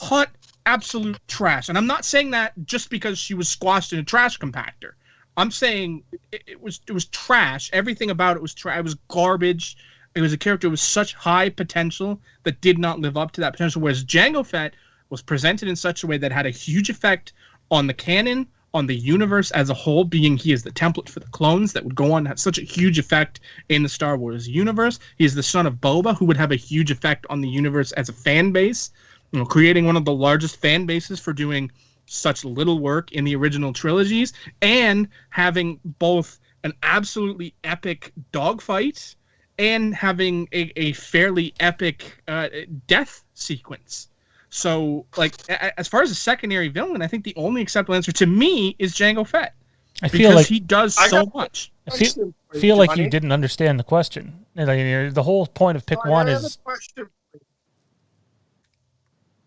Hot, absolute trash. And I'm not saying that just because she was squashed in a trash compactor. I'm saying it was trash. Everything about it was trash. It was garbage. It was a character with such high potential that did not live up to that potential. Whereas Jango Fett was presented in such a way that had a huge effect on the canon, on the universe as a whole, being he is the template for the clones that would go on to have such a huge effect in the Star Wars universe. He is the son of Boba, who would have a huge effect on the universe as a fan base, creating one of the largest fan bases for doing such little work in the original trilogies, and having both an absolutely epic dogfight and having a fairly epic death sequence. So, like, as far as a secondary villain, I think the only acceptable answer to me is Jango Fett. I feel like he does so much. I feel like you didn't understand the question. The whole point of pick one is.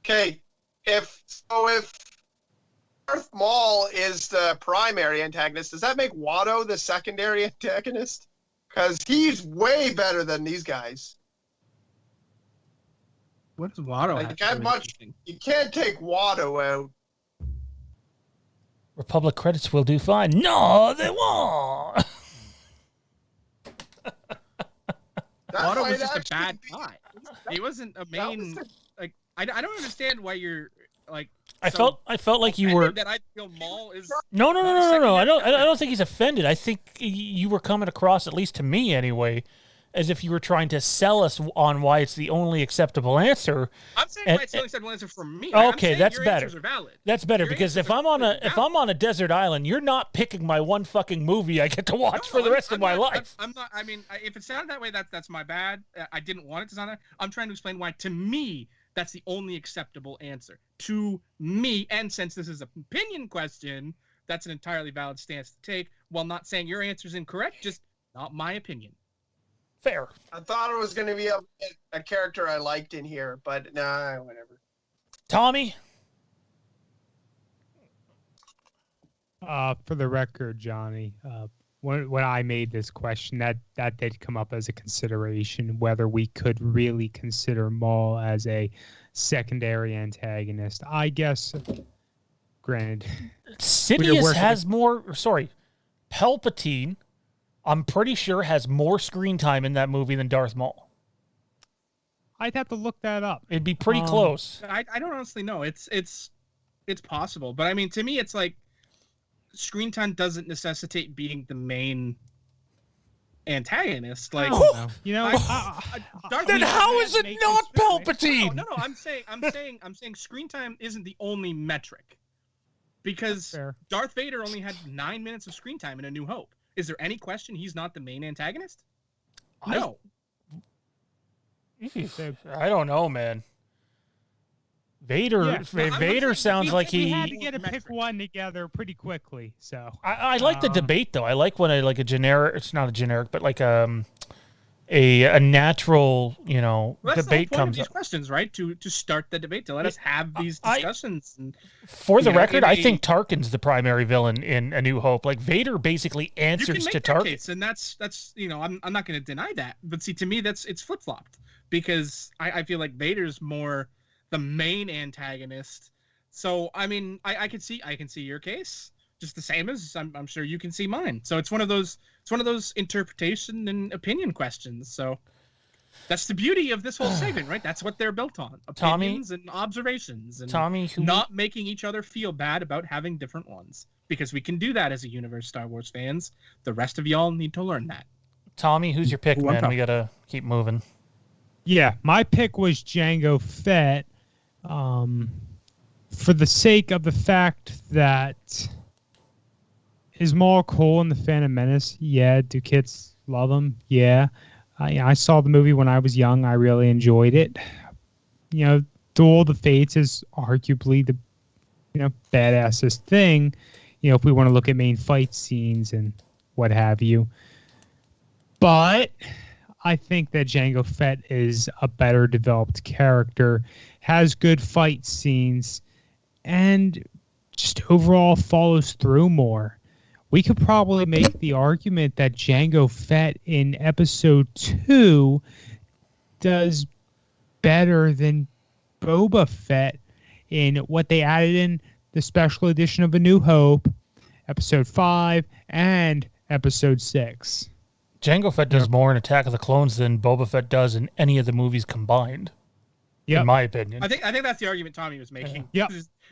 Okay, if Darth Maul is the primary antagonist, does that make Watto the secondary antagonist? Because he's way better than these guys. What does Watto have? You can't take Watto out. Republic credits will do fine. No, they won't. Watto was just a bad guy. He wasn't a main. I don't understand why you're like. I felt like you were. That I feel Maul is. No. I don't think he's offended. I think you were coming across, at least to me anyway, as if you were trying to sell us on why it's the only acceptable answer. I'm saying why it's the only acceptable answer for me. Okay, that's better. That's better because if I'm on a desert island, you're not picking my one fucking movie I get to watch for the rest of my life. I'm not. I mean, if it sounded that way, that's my bad. I didn't want it to sound that. I'm trying to explain why, to me, that's the only acceptable answer to me. And since this is an opinion question, that's an entirely valid stance to take. While not saying your answer is incorrect, just not my opinion. Fair. I thought it was going to be a character I liked in here, but nah, whatever. Tommy? For the record, Johnny, when I made this question, that did come up as a consideration, whether we could really consider Maul as a secondary antagonist. I guess, granted, Sidious has more. Sorry, Palpatine, I'm pretty sure, has more screen time in that movie than Darth Maul. I'd have to look that up. It'd be pretty close. I don't honestly know. It's possible, but I mean, to me, it's like screen time doesn't necessitate being the main antagonist. Like, you know, then how is it not Palpatine? No. I'm saying screen time isn't the only metric, because Darth Vader only had 9 minutes of screen time in A New Hope. Is there any question he's not the main antagonist? No. I don't know, man. Vader sounds like he had to get a pick one together pretty quickly. So I like the debate though. I like when a generic. It's not a generic, but like a natural, debate comes up. These questions, right? To start the debate, to let us have these discussions. For the record, I think Tarkin's the primary villain in A New Hope. Like Vader basically answers to Tarkin, case, and that's I'm not going to deny that. But see, to me, it's flip flopped, because I feel like Vader's more the main antagonist. So I mean, I can see your case just the same as I'm sure you can see mine. So it's one of those interpretation and opinion questions. So that's the beauty of this whole segment, right? That's what they're built on: opinions and observations, and not making each other feel bad about having different ones, because we can do that as a universe Star Wars fans. The rest of y'all need to learn that. Tommy, who's your pick, man? We gotta keep moving. Yeah, my pick was Jango Fett. For the sake of the fact that is Maul cool in the Phantom Menace? Yeah. Do kids love him? Yeah. I saw the movie when I was young. I really enjoyed it. Duel of the Fates is arguably the badassest thing. If we want to look at main fight scenes and what have you. But I think that Jango Fett is a better developed character, has good fight scenes, and just overall follows through more. We could probably make the argument that Jango Fett in Episode 2 does better than Boba Fett in what they added in the special edition of A New Hope, Episode 5 and Episode 6. Jango Fett does more in Attack of the Clones than Boba Fett does in any of the movies combined. Yep. In my opinion. I think that's the argument Tommy was making. Yeah.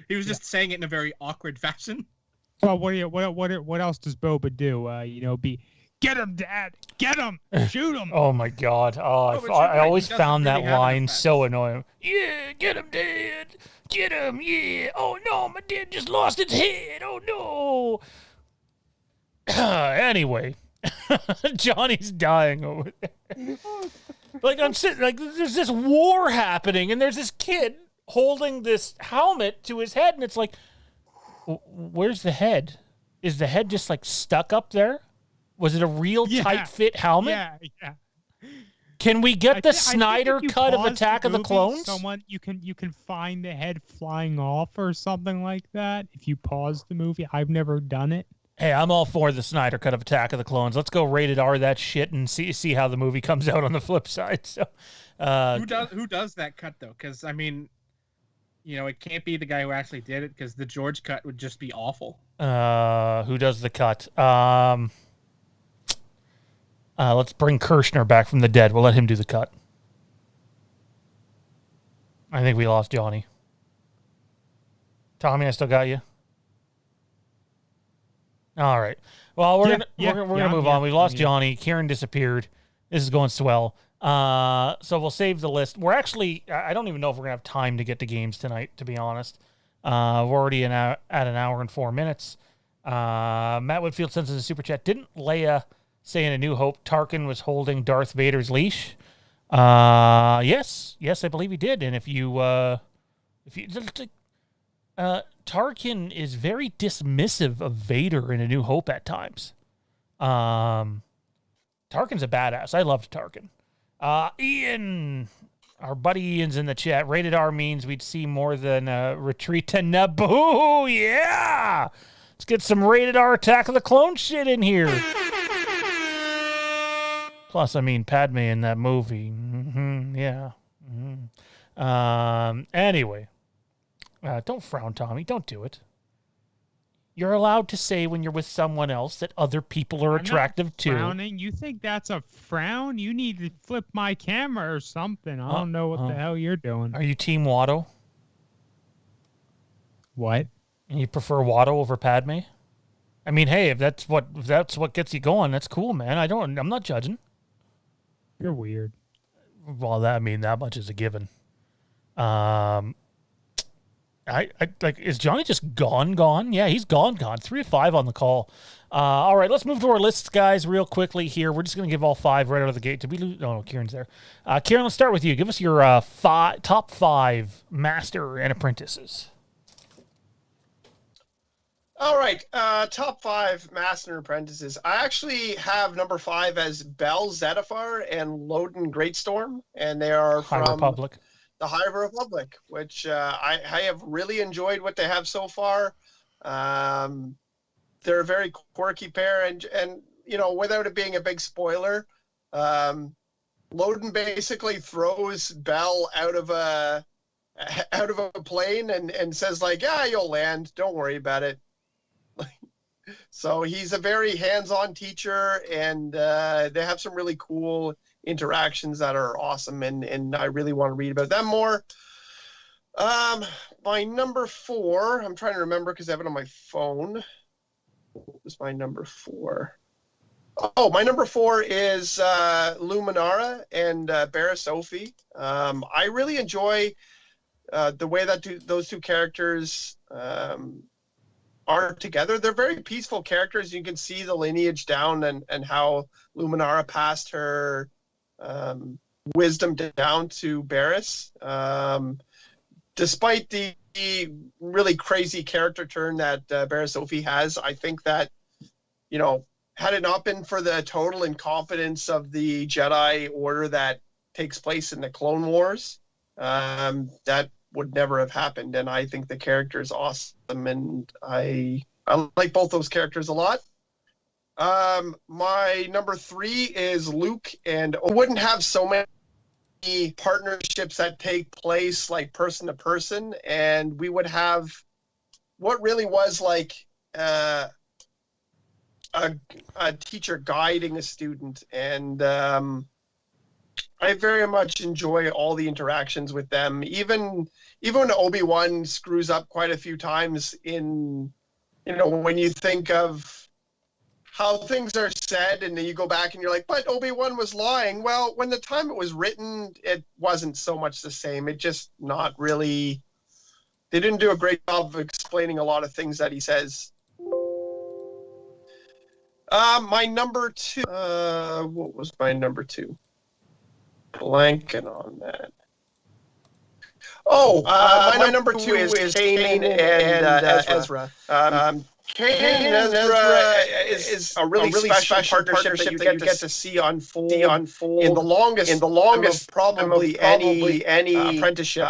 He was just saying it in a very awkward fashion. Well, what else does Boba do? Get him, Dad! Get him! Shoot him! Oh my God! I always found that line so annoying. Yeah, get him, Dad! Get him! Yeah! Oh no, my dad just lost his head! Oh no! Anyway, Johnny's dying over there. Like I'm sitting, like there's this war happening, and there's this kid holding this helmet to his head, and it's like, where's the head? Is the head just like stuck up there? Was it a real tight fit helmet? Yeah. Can we get the Snyder cut of Attack of the Clones? You can find the head flying off or something like that if you pause the movie. I've never done it. Hey, I'm all for the Snyder cut of Attack of the Clones. Let's go rated R that shit and see how the movie comes out on the flip side. So, who does that cut though? Because I mean, it can't be the guy who actually did it because the George cut would just be awful. Who does the cut? Let's bring Kirshner back from the dead. We'll let him do the cut. I think we lost Johnny. Tommy, I still got you. All right. Well, we're gonna move on. We lost Johnny. Kieran disappeared. This is going swell. So we'll save the list. We're actually, I don't even know if we're gonna have time to get to games tonight, to be honest. We're already at an hour and 4 minutes. Matt Whitfield sends us a super chat. Didn't Leia say in A New Hope Tarkin was holding Darth Vader's leash? Yes, I believe he did. And if you Tarkin is very dismissive of Vader in A New Hope at times. Tarkin's a badass. I loved Tarkin. Ian, our buddy Ian's in the chat. Rated R means we'd see more than Retreat to Naboo. Yeah! Let's get some rated R Attack of the Clone shit in here. Plus, I mean, Padme in that movie. Mm-hmm, yeah. Mm-hmm. Anyway. Don't frown, Tommy. Don't do it. You're allowed to say when you're with someone else that other people are attractive too. Frowning? You think that's a frown? You need to flip my camera or something. I don't know what the hell you're doing. Are you Team Watto? What? And you prefer Watto over Padme? I mean, hey, if that's what gets you going, that's cool, man. I'm not judging. You're weird. Well, that much is a given. I like, is Johnny just gone? Yeah, he's gone. 3 of 5 on the call. All right, let's move to our lists, guys, real quickly here. We're just going to give all 5 right out of the gate. Did we lose? Oh, no, Kieran's there. Kieran, let's start with you. Give us your top 5 master and apprentices. All right, top 5 master and apprentices. I actually have number 5 as Bell Zettifar and Loden Greatstorm, and they are High from Republic. The High Republic, which I have really enjoyed what they have so far. They're a very quirky pair, and without it being a big spoiler, Loden basically throws Bell out of a plane and says like, "Yeah, you'll land. Don't worry about it." So he's a very hands-on teacher, and they have some really cool interactions that are awesome, and I really want to read about them more. My number 4, I'm trying to remember because I have it on my phone. What was my number 4? Oh, my number 4 is Luminara and Barriss Offee. I really enjoy the way that those two characters are together. They're very peaceful characters. You can see the lineage down and how Luminara passed her wisdom down to Barriss. Despite the really crazy character turn that Barriss Offee has, I think that, had it not been for the total incompetence of the Jedi Order that takes place in the Clone Wars, that would never have happened. And I think the character is awesome, and I like both those characters a lot. My number 3 is Luke, and I wouldn't have so many partnerships that take place like person to person, and we would have what really was like a teacher guiding a student, and I very much enjoy all the interactions with them. Even when Obi-Wan screws up quite a few times in, when you think of how things are said, and then you go back and you're like, but Obi-Wan was lying. Well, when the time it was written, it wasn't so much the same. It just not really. They didn't do a great job of explaining a lot of things that he says. My number 2. What was my number 2? Blanking on that. Oh, my number 2 is Kanan and Ezra. Kanan and Ezra is a really special partnership that you get to see unfold in the longest probably any apprenticeship.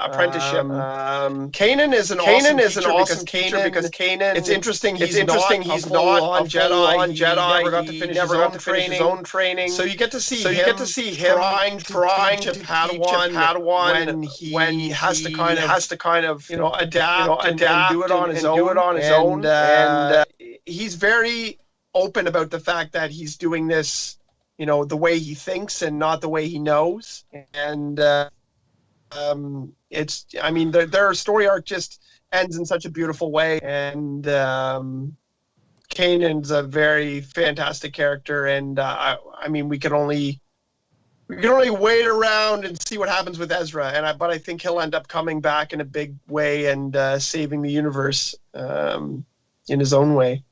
Kanan is an awesome teacher because Kanan. It's interesting. He's not a full-on Jedi. He never got to finish his own training. So you get to see him trying to teach Padawan when he has to kind of adapt and do it on his own. And he's very open about the fact that he's doing this, the way he thinks and not the way he knows. And their story arc just ends in such a beautiful way. And Kanan's a very fantastic character. And we can only wait around and see what happens with Ezra. But I think he'll end up coming back in a big way and saving the universe. In his own way.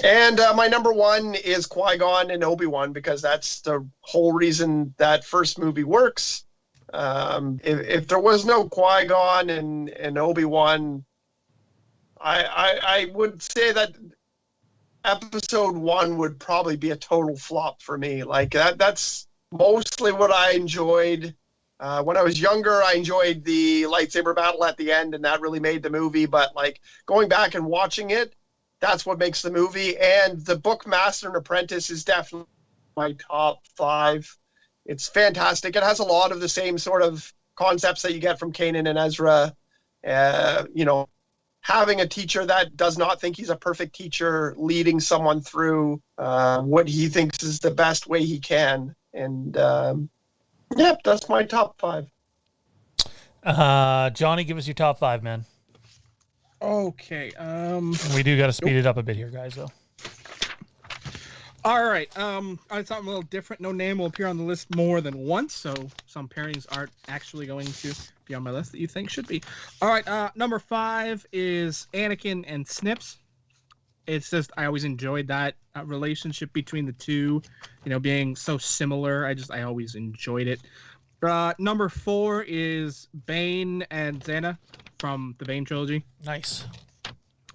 And my number 1 is Qui-Gon and Obi-Wan, because that's the whole reason that first movie works. If there was no Qui-Gon and Obi-Wan, I would say that episode 1 would probably be a total flop for me. Like that's mostly what I enjoyed. When I was younger, I enjoyed the lightsaber battle at the end, and that really made the movie. But like going back and watching it, that's what makes the movie. And the book Master and Apprentice is definitely my top 5. It's fantastic. It has a lot of the same sort of concepts that you get from Kanan and Ezra. Having a teacher that does not think he's a perfect teacher, leading someone through what he thinks is the best way he can. And yep, that's my top 5. Johnny, give us your top 5, man. Okay. We do got to speed it up a bit here, guys, though. All right. I thought a little different. No name will appear on the list more than once, so some pairings aren't actually going to be on my list that you think should be. All right. Number 5 is Anakin and Snips. It's just I always enjoyed that relationship between the two, being so similar. I always enjoyed it. Number 4 is Bane and Xana from the Bane trilogy. Nice.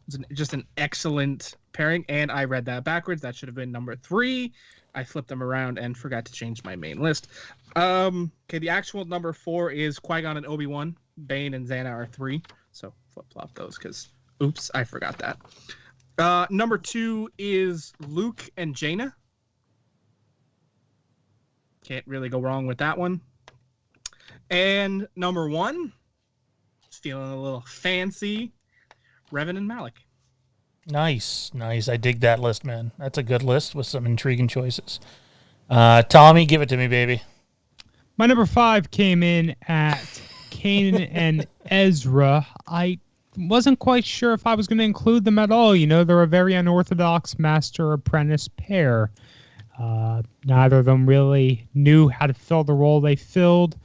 It's just an excellent pairing, and I read that backwards. That should have been number 3. I flipped them around and forgot to change my main list. Okay, the actual number 4 is Qui-Gon and Obi-Wan. Bane and Xana are 3, so flip-flop those because, oops, I forgot that. Number 2 is Luke and Jaina. Can't really go wrong with that one. And number 1, feeling a little fancy, Revan and Malik. Nice. I dig that list, man. That's a good list with some intriguing choices. Tommy, give it to me, baby. My number 5 came in at Kanan and Ezra. I wasn't quite sure if I was going to include them at all. They're a very unorthodox master-apprentice pair. Neither of them really knew how to fill the role they filled,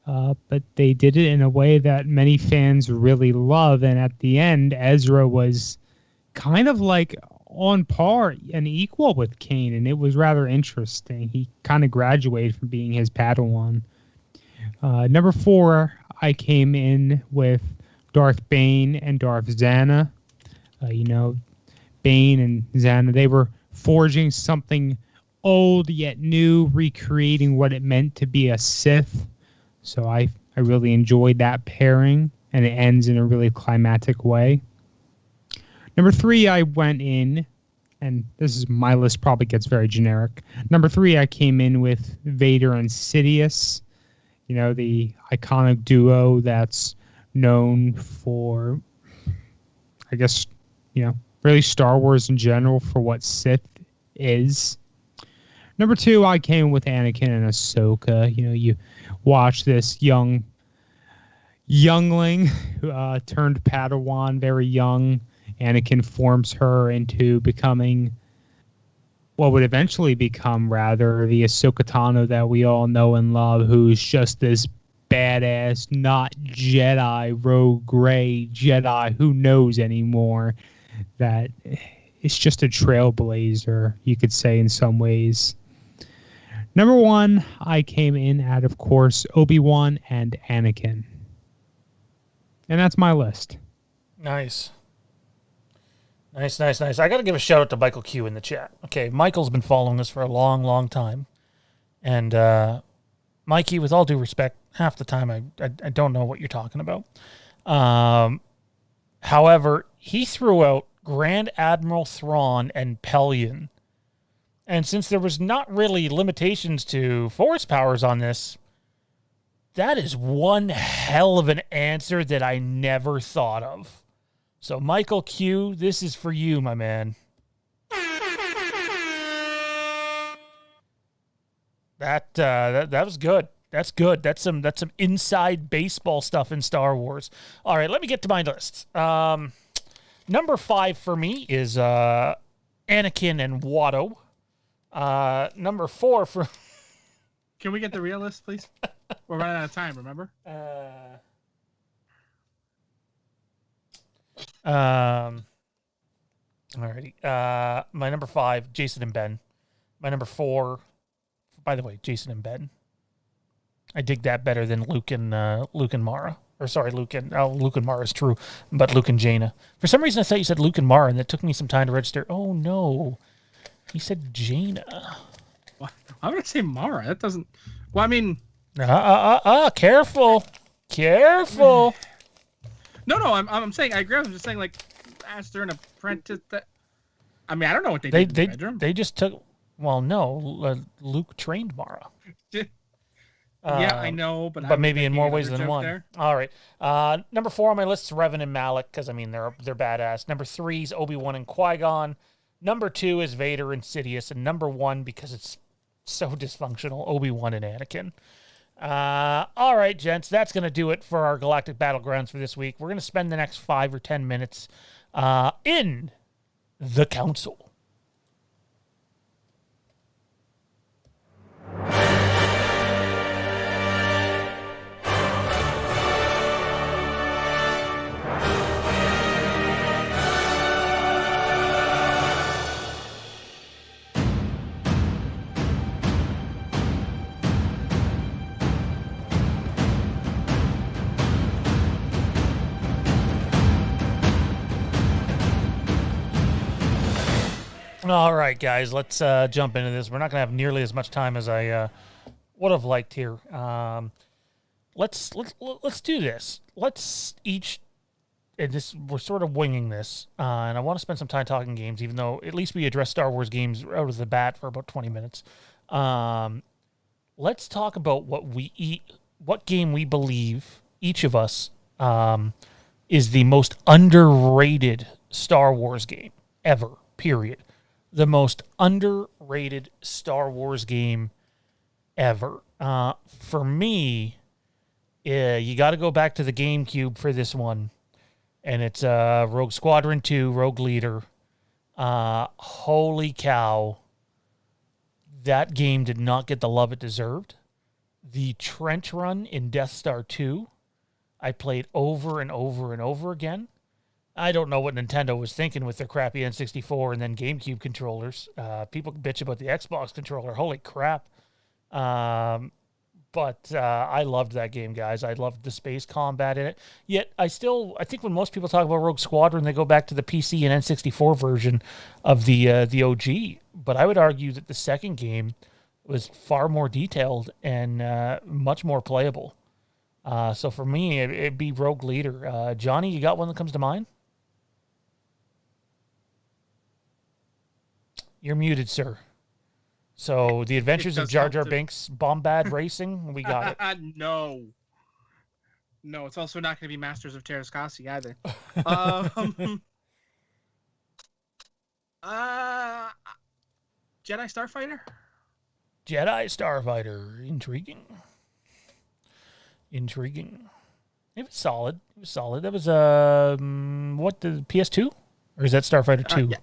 but they did it in a way that many fans really love. And at the end, Ezra was kind of like on par and equal with Kanan. It was rather interesting. He kind of graduated from being his Padawan. Number 4, I came in with Darth Bane and Darth Xana. Bane and Xana, they were forging something old yet new, recreating what it meant to be a Sith. So I really enjoyed that pairing, and it ends in a really climactic way. Number 3, I went in, and this is my list probably gets very generic. Number 3, I came in with Vader and Sidious. The iconic duo that's known for, I guess, really Star Wars in general for what Sith is. Number 2, I came with Anakin and Ahsoka. You know, you watch this youngling who turned Padawan very young. Anakin forms her into becoming what would eventually become, rather, the Ahsoka Tano that we all know and love, who's just this badass, not Jedi, rogue gray Jedi, who knows anymore, that is just a trailblazer, you could say, in some ways. Number 1, I came in at, of course, Obi-Wan and Anakin. And that's my list. Nice. Nice. I got to give a shout out to Michael Q in the chat. Okay, Michael's been following us for a long, long time. And Mikey, with all due respect, half the time I don't know what you're talking about. However, he threw out Grand Admiral Thrawn and Pelion. And since there was not really limitations to force powers on this, that is one hell of an answer that I never thought of. So, Michael Q, this is for you, my man. That was good. That's good. That's some inside baseball stuff in Star Wars. All right, let me get to my list. Number 5 for me is Anakin and Watto. Number 4 for. Can we get the real list, please? We're running out of time. Remember? Alrighty. My number 5, Jason and Ben. My number 4, by the way, Jason and Ben. I dig that better than Luke and Mara. Or sorry, Luke and Mara is true, but Luke and Jaina. For some reason, I thought you said Luke and Mara, and it took me some time to register. Oh no, he said Jaina. I'm gonna say Mara. That doesn't. Well, I mean. Careful. No. I'm saying I agree. I'm just saying, like, Master and Apprentice. That. I mean, I don't know what they did in the bedroom. They just took. Well, no, Luke trained Mara. Yeah, I know, but maybe in more ways than one. There. All right. Number 4 on my list is Revan and Malak, because I mean they're badass. Number 3 is Obi-Wan and Qui-Gon. Number 2 is Vader and Sidious, and number 1, because it's so dysfunctional, Obi-Wan and Anakin. All right, gents, that's going to do it for our Galactic Battlegrounds for this week. We're going to spend the next 5 or 10 minutes in the Council. All right, guys, let's jump into this. We're not going to have nearly as much time as I would have liked here. Let's do this. Let's each, and this we're sort of winging this, and I want to spend some time talking games, even though at least we address Star Wars games out of the bat for about 20 minutes. Let's talk about what game we believe each of us is the most underrated Star Wars game ever. Period. The most underrated Star Wars game ever. For me, you got to go back to the GameCube for this one. And it's Rogue Squadron 2, Rogue Leader. Holy cow. That game did not get the love it deserved. The trench run in Death Star 2, I played over and over and over again. I don't know what Nintendo was thinking with their crappy N64 and then GameCube controllers. People bitch about the Xbox controller. Holy crap. But I loved that game, guys. I loved the space combat in it. Yet, I think when most people talk about Rogue Squadron, they go back to the PC and N64 version of the OG. But I would argue that the second game was far more detailed and much more playable. So for me, it'd be Rogue Leader. Johnny, you got one that comes to mind? You're muted, sir. So, The Adventures of Jar Jar Binks, Bombad Racing, we got it. No, it's also not going to be Masters of Terrascasi either. Jedi Starfighter? Jedi Starfighter. Intriguing. It was solid. That was what, the PS2? Or is that Starfighter 2? Yeah.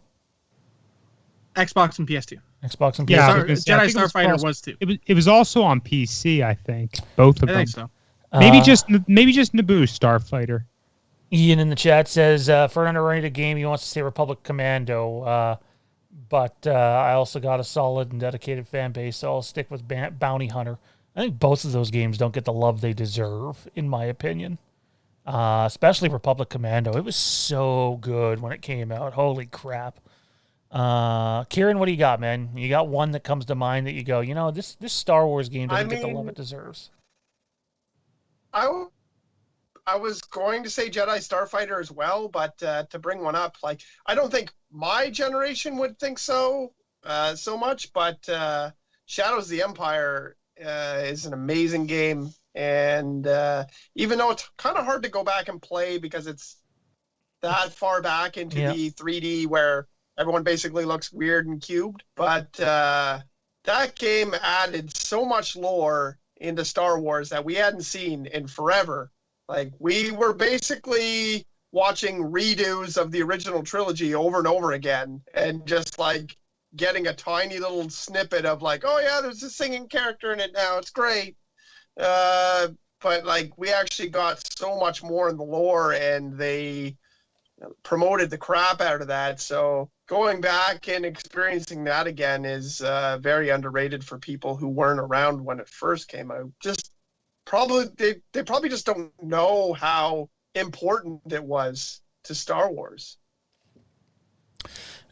Xbox and PS2. Xbox and PS2. Yeah, Jedi Starfighter was 2. It was also on PC, I think. Both of them. I think so. Maybe just Naboo Starfighter. Ian in the chat says for an underrated game, he wants to say Republic Commando, but I also got a solid and dedicated fan base, so I'll stick with Bounty Hunter. I think both of those games don't get the love they deserve, in my opinion. Especially Republic Commando. It was so good when it came out. Holy crap. Kieran, what do you got, man? You got one that comes to mind that you go, this Star Wars game doesn't get the love it deserves. I was going to say Jedi Starfighter as well, but to bring one up, like, I don't think my generation would think so much, but Shadows of the Empire is an amazing game, and even though it's kind of hard to go back and play because it's that far back into the 3D where everyone basically looks weird and cubed, but that game added so much lore into Star Wars that we hadn't seen in forever. Like, we were basically watching redos of the original trilogy over and over again, and just like getting a tiny little snippet of like, oh yeah, there's a singing character in it now, it's great. But like, we actually got so much more in the lore, and they promoted the crap out of that. So going back and experiencing that again is very underrated for people who weren't around when it first came out. Just probably they probably just don't know how important it was to Star Wars.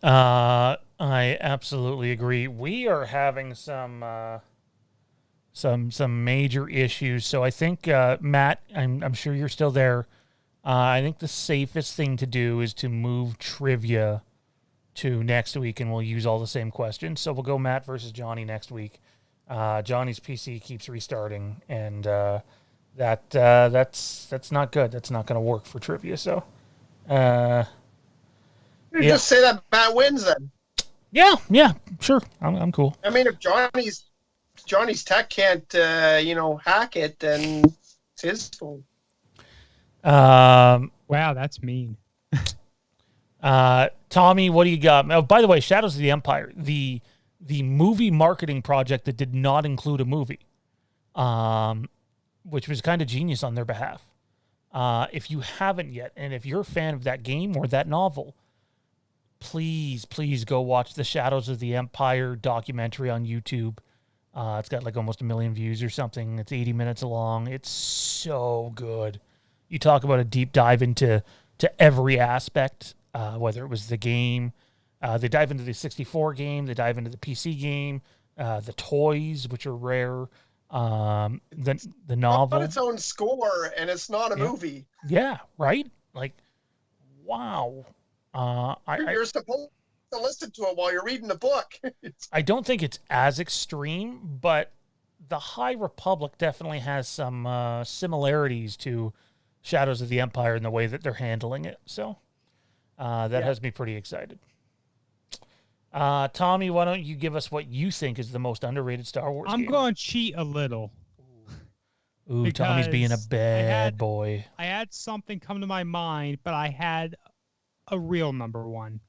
I absolutely agree. We are having some major issues. So I think Matt, I'm sure you're still there. I think the safest thing to do is to move trivia to next week, and we'll use all the same questions. So we'll go Matt versus Johnny next week. Johnny's PC keeps restarting, and that's not good. That's not going to work for trivia. So, just say that Matt wins then. Yeah, sure. I'm cool. I mean, if Johnny's tech can't hack it, then it's his fault. Wow, that's mean. Tommy, what do you got? Oh, by the way, Shadows of the Empire, the movie marketing project that did not include a movie, which was kind of genius on their behalf. If you haven't yet, and if you're a fan of that game or that novel, please go watch the Shadows of the Empire documentary on YouTube. It's got like almost 1 million views or something. It's 80 minutes long. It's so good. You talk about a deep dive into every aspect, whether it was the game. They dive into the 64 game. They dive into the PC game, the toys, which are rare, the novel. It's its own score, and it's not a movie. Yeah, right? Like, wow. You're supposed to listen to it while you're reading the book. I don't think it's as extreme, but the High Republic definitely has some similarities to Shadows of the Empire in the way that they're handling it. So that has me pretty excited. Tommy, why don't you give us what you think is the most underrated Star Wars game? I'm going to cheat a little. Ooh, Tommy's being a bad boy. I had something come to my mind, but I had a real number one.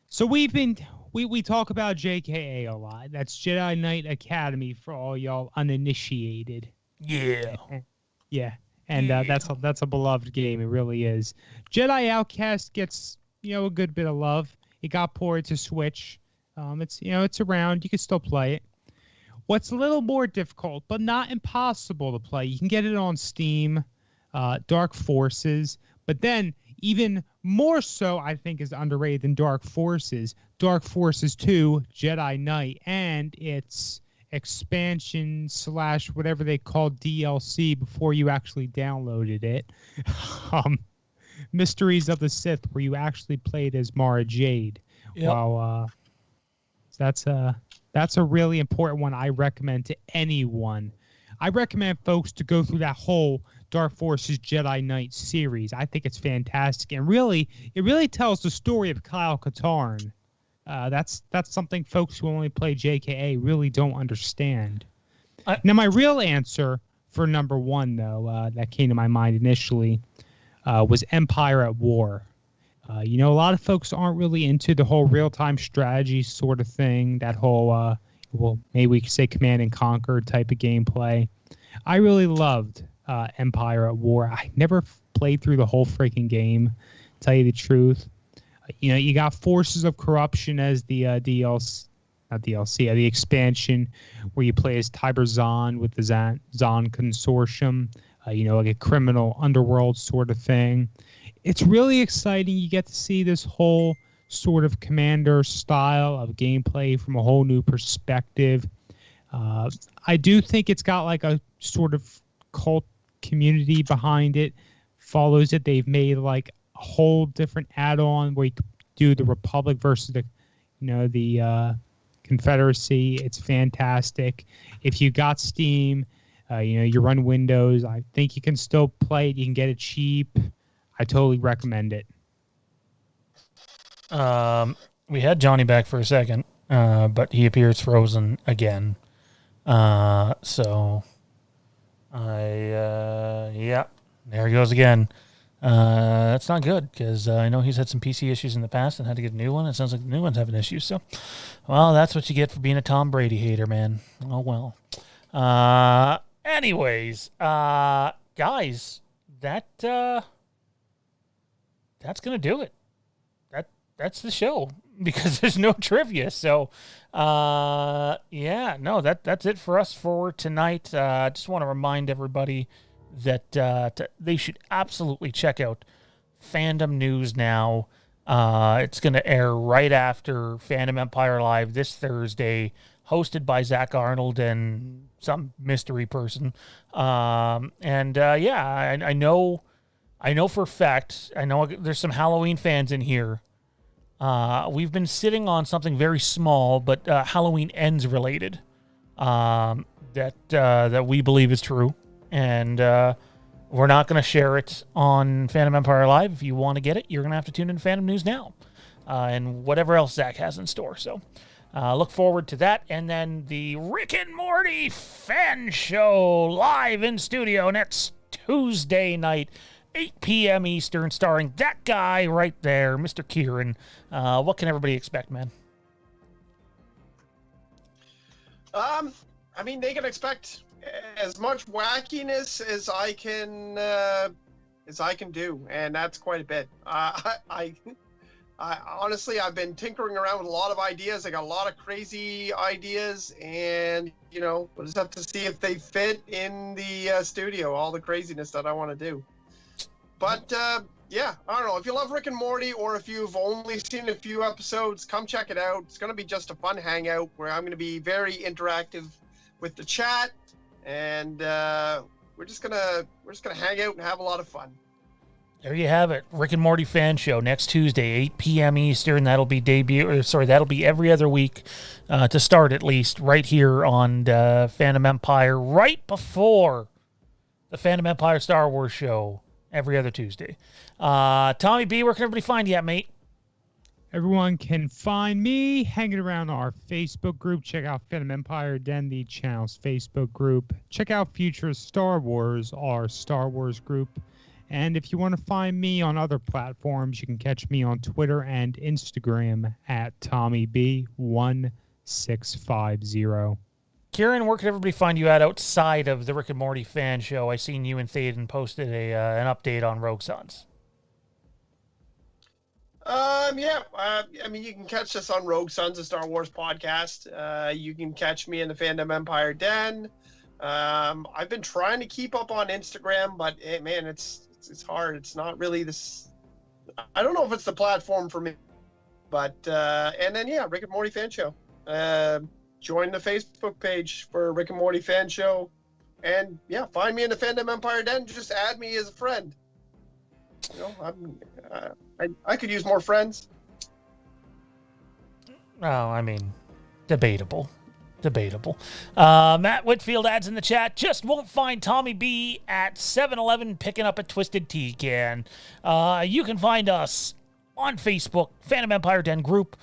So we talk about JKA a lot. That's Jedi Knight Academy for all y'all uninitiated. Yeah. Yeah. And that's a beloved game. It really is. Jedi Outcast gets a good bit of love. It got ported to Switch. It's around. You can still play it. What's a little more difficult, but not impossible to play, you can get it on Steam. Dark Forces, but then even more so, I think, is underrated than Dark Forces. Dark Forces 2, Jedi Knight, and its expansion / whatever they called DLC before you actually downloaded it. Mysteries of the Sith, where you actually played as Mara Jade. Yep. Wow, that's a really important one. I recommend to anyone. I recommend folks to go through that whole Dark Forces Jedi Knight series. I think it's fantastic, and it really tells the story of Kyle Katarn That's something folks who only play JKA really don't understand. Now, my real answer for number one, though, that came to my mind initially, was Empire at War. A lot of folks aren't really into the whole real-time strategy sort of thing, that whole, maybe we could say Command and Conquer type of gameplay. I really loved Empire at War. I never played through the whole freaking game, to tell you the truth. You got Forces of Corruption as the DLC, not DLC, the expansion, where you play as Tiber Zahn with the Zahn Consortium, like a criminal underworld sort of thing. It's really exciting. You get to see this whole sort of commander style of gameplay from a whole new perspective. I do think it's got like a sort of cult community behind it, follows it. They've made like a whole different add-on where you could do the Republic versus the Confederacy. It's fantastic. If you got Steam, you run Windows, I think you can still play it. You can get it cheap. I totally recommend it. We had Johnny back for a second, but he appears frozen again. Yeah, there he goes again. That's not good, because I know he's had some PC issues in the past and had to get a new one. It sounds like the new one's having issues. So, well, that's what you get for being a Tom Brady hater, man. Oh, well. Anyways, guys, that's going to do it. That's the show, because there's no trivia. So, that's it for us for tonight. I just want to remind everybody that they should absolutely check out Fandom News now. It's going to air right after Fandom Empire Live this Thursday, hosted by Zach Arnold and some mystery person. I know for a fact, I know there's some Halloween fans in here. We've been sitting on something very small, but Halloween Ends related, that we believe is true. And we're not going to share it on Fandom Empire Live. If you want to get it, you're going to have to tune in to Fandom News now, and whatever else Zach has in store. So look forward to that. And then the Rick and Morty fan show live in studio next Tuesday night, 8 p.m. Eastern, starring that guy right there, Mr. Kieran. What can everybody expect, man? They can expect as much wackiness as I can do, and that's quite a bit. I honestly, I've been tinkering around with a lot of ideas. I got a lot of crazy ideas, and we'll just have to see if they fit in the studio, all the craziness that I want to do. But I don't know, if you love Rick and Morty, or if you've only seen a few episodes, come check it out. It's going to be just a fun hangout where I'm going to be very interactive with the chat, and we're just gonna hang out and have a lot of fun. There you have it, Rick and Morty fan show next Tuesday, 8 p.m. Eastern. That'll be that'll be every other week, to start at least, right here on Phantom Empire, right before the Phantom Empire Star Wars show every other Tuesday. Tommy B, where can everybody find you at, mate? Everyone can find me hanging around our Facebook group. Check out Phantom Empire Den, the channel's Facebook group. Check out Future Star Wars, our Star Wars group. And if you want to find me on other platforms, you can catch me on Twitter and Instagram at TommyB1650. Kieran, where can everybody find you at outside of the Rick and Morty fan show? I seen you and Thaden posted an update on Rogue Sons. You can catch us on Rogue Sons, a Star Wars podcast. You can catch me in the Fandom Empire Den. I've been trying to keep up on Instagram, but it's hard. It's not really this. I don't know if it's the platform for me, but Rick and Morty fan show. Join the Facebook page for Rick and Morty fan show, and find me in the Fandom Empire Den. Just add me as a friend. I could use more friends. Oh, debatable. Matt Whitfield adds in the chat, just won't find Tommy B at 7-Eleven picking up a Twisted Tea can. You can find us on Facebook, Phantom Empire Den group.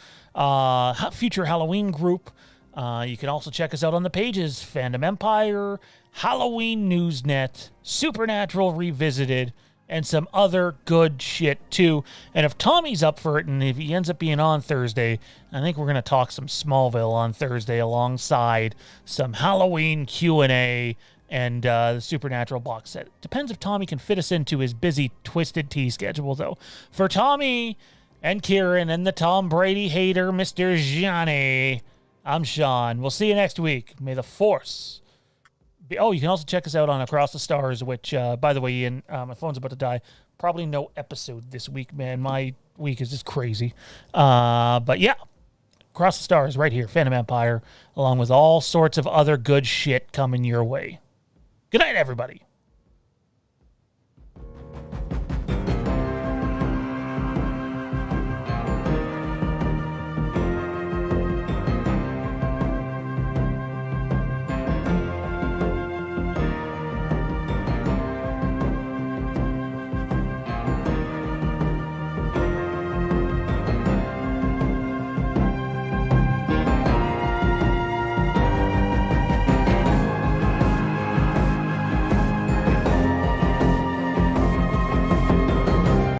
future Halloween group. You can also check us out on the pages, Fandom Empire, Halloween Newsnet, Supernatural Revisited, and some other good shit too. And if Tommy's up for it, and if he ends up being on Thursday, I think we're going to talk some Smallville on Thursday alongside some Halloween Q&A and the Supernatural box set. Depends if Tommy can fit us into his busy Twisted Tea schedule, though. For Tommy and Kieran and the Tom Brady hater, Mr. Johnny, I'm Sean. We'll see you next week. May the Force be... Oh, you can also check us out on Across the Stars, which, by the way, Ian, my phone's about to die. Probably no episode this week, man. My week is just crazy. But yeah, Across the Stars right here, Fandom Empire, along with all sorts of other good shit coming your way. Good night, everybody.